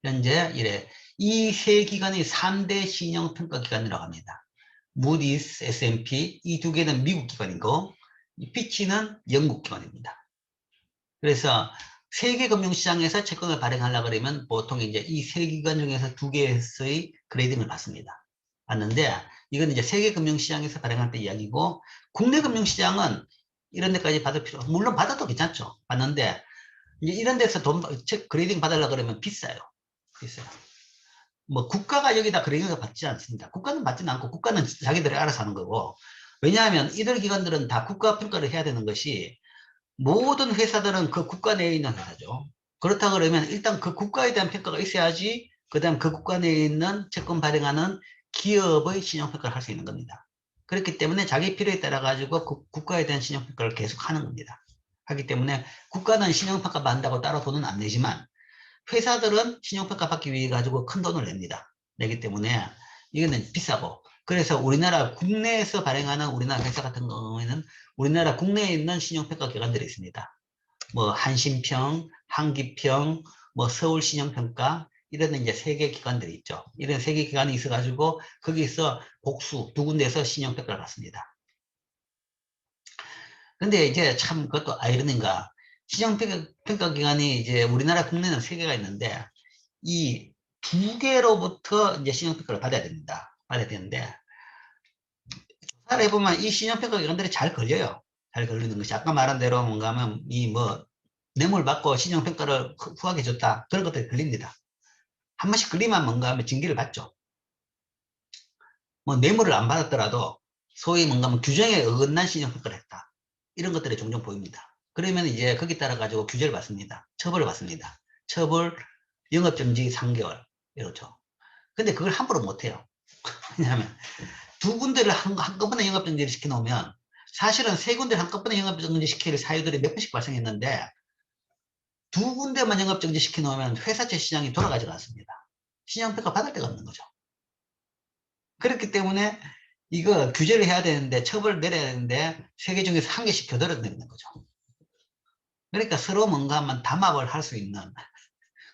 현재 이래 이 세 기관이 3대 신용평가 기관이라고 합니다. 무디스, S&P 이 두 개는 미국 기관이고 피치는 영국 기관입니다. 그래서 세계 금융시장에서 채권을 발행하려고 그러면 보통 이제 이 세 기관 중에서 두 개의 그레이딩을 받습니다. 받는데 이건 이제 세계 금융시장에서 발행할 때 이야기고 국내 금융시장은 이런 데까지 받을 필요 물론 받아도 괜찮죠. 받는데 이제 이런 데서 그레이딩 받으려고 그러면 비싸요. 비싸요. 뭐 국가가 여기다 그레이딩을 받지 않습니다. 국가는 받지는 않고 국가는 자기들이 알아서 하는 거고, 왜냐하면 이들 기관들은 다 국가 평가를 해야 되는 것이, 모든 회사들은 그 국가 내에 있는 회사죠. 그렇다 그러면 일단 그 국가에 대한 평가가 있어야지 그 다음 그 국가 내에 있는 채권 발행하는 기업의 신용평가를 할 수 있는 겁니다. 그렇기 때문에 자기 필요에 따라 가지고 그 국가에 대한 신용평가를 계속 하는 겁니다. 하기 때문에 국가는 신용평가 받는다고 따로 돈은 안 내지만 회사들은 신용평가 받기 위해 가지고 큰 돈을 냅니다. 내기 때문에 이거는 비싸고, 그래서 우리나라 국내에서 발행하는 우리나라 회사 같은 경우에는 우리나라 국내에 있는 신용평가 기관들이 있습니다. 뭐 한신평, 한기평, 뭐 서울신용평가, 이런 이제 3개 기관들이 있죠. 이런 3개 기관이 있어가지고 거기서 복수 2군데에서 신용평가를 받습니다. 근데 이제 참 그것도 아이러니인가, 신용평가 기관이 이제 우리나라 국내는 3개가 있는데 이 2개로부터 이제 신용평가를 받아야 됩니다. 받아야 되는데, 조사를 해보면 이 신용평가 기관들이 잘 걸려요. 잘 걸리는 것이 아까 말한 대로 뭔가 하면 이 뭐 뇌물 받고 신용평가를 후하게 줬다, 그런 것들이 걸립니다. 한 번씩 걸리면 뭔가 하면 징계를 받죠. 뭐 뇌물을 안 받았더라도 소위 뭔가 하면 규정에 어긋난 신용평가를 했다, 이런 것들이 종종 보입니다. 그러면 이제 거기 따라 가지고 규제를 받습니다. 처벌을 받습니다. 처벌, 영업정지 3개월, 이렇죠. 근데 그걸 함부로 못해요. 왜냐하면 2군데를 한꺼번에 영업정지를 시켜놓으면, 사실은 3군데를 한꺼번에 영업정지 시킬 사유들이 몇 번씩 발생했는데 2군데만 영업정지 시켜놓으면 회사채 시장이 돌아가지 않습니다. 신용평가 받을 데가 없는 거죠. 그렇기 때문에 이거 규제를 해야 되는데, 처벌을 내려야 되는데 3개 중에서 1개씩 교대로 내리는 거죠. 그러니까 서로 뭔가 한번 담합을 할 수 있는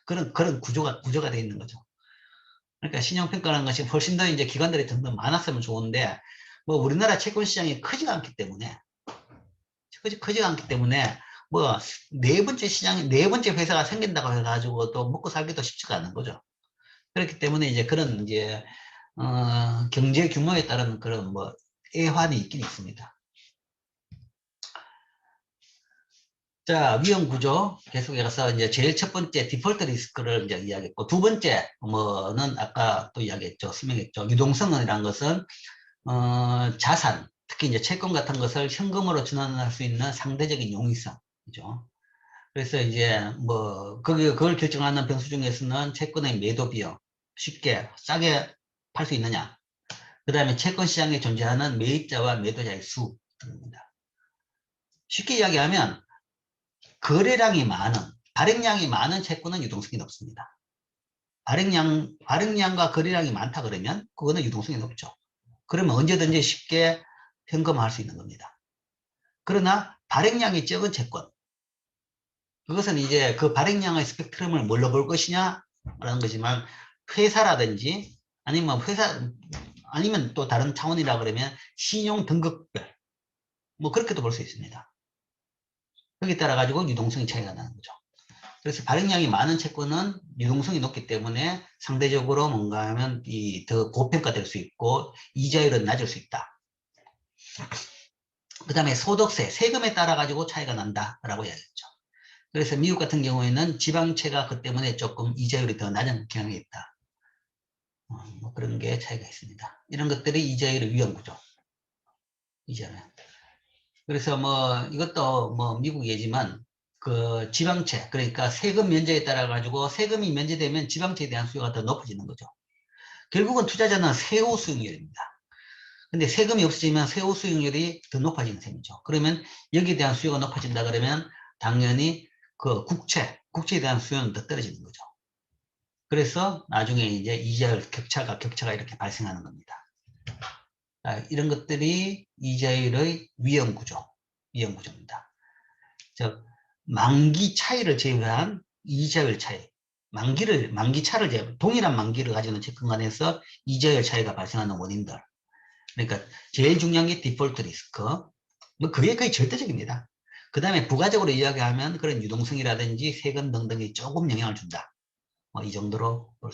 그런 구조가 되어 있는 거죠. 그러니까 신용평가라는 것이 훨씬 더 이제 기관들이 좀 더 많았으면 좋은데, 뭐 우리나라 채권 시장이 크지가 않기 때문에, 뭐 4번째 시장, 4번째 회사가 생긴다고 해가지고 또 먹고 살기도 쉽지가 않은 거죠. 그렇기 때문에 이제 그런 이제 경제 규모에 따른 그런 뭐 애환이 있긴 있습니다. 자, 위험 구조 계속해서 이제 제일 첫 번째 디폴트 리스크를 이제 이야기했고, 2번째 뭐는 아까 또 이야기했죠, 설명했죠. 유동성이라는 것은 자산, 특히 이제 채권 같은 것을 현금으로 전환할 수 있는 상대적인 용이성이죠. 그래서 이제 뭐 그걸 결정하는 변수 중에서는 채권의 매도 비용, 쉽게 싸게 팔 수 있느냐, 그 다음에 채권 시장에 존재하는 매입자와 매도자의 수입니다. 쉽게 이야기하면 거래량이 많은, 발행량이 많은 채권은 유동성이 높습니다. 발행량과 거래량이 많다 그러면 그거는 유동성이 높죠. 그러면 언제든지 쉽게 현금화할 수 있는 겁니다. 그러나 발행량이 적은 채권, 그것은 이제 그 발행량의 스펙트럼을 뭘로 볼 것이냐 라는 거지만, 회사라든지 아니면 또 다른 차원이라 그러면 신용 등급별, 뭐 그렇게도 볼 수 있습니다. 거기에 따라 가지고 유동성이 차이가 나는 거죠. 그래서 발행량이 많은 채권은 유동성이 높기 때문에 상대적으로 뭔가 하면 더 고평가될 수 있고 이자율은 낮을 수 있다. 그 다음에 소득세, 세금에 따라 가지고 차이가 난다라고 이야기했죠. 그래서 미국 같은 경우에는 지방채가 그 때문에 조금 이자율이 더 낮은 경향이 있다. 뭐 그런 게 차이가 있습니다. 이런 것들이 이자율의 위험구조. 이자는. 그래서 뭐 이것도 뭐 미국 예지만 그 지방채, 그러니까 세금 면제에 따라 가지고 세금이 면제되면 지방채에 대한 수요가 더 높아지는 거죠. 결국은 투자자는 세후 수익률입니다. 근데 세금이 없어지면 세후 수익률이 더 높아지는 셈이죠. 그러면 여기에 대한 수요가 높아진다 그러면 당연히 그 국채에 대한 수요는 더 떨어지는 거죠. 그래서 나중에 이제 이자율 격차가 이렇게 발생하는 겁니다. 이런 것들이 이자율의 위험구조입니다. 즉, 만기 차이를 제외한 이자율 차이, 만기 차를 제외, 동일한 만기를 가지는 채권 간에서 이자율 차이가 발생하는 원인들. 그러니까 제일 중요한 게 디폴트 리스크, 뭐 그게 거의 절대적입니다. 그 다음에 부가적으로 이야기하면 그런 유동성이라든지 세금 등등이 조금 영향을 준다. 뭐 이 정도로 볼 수 있습니다.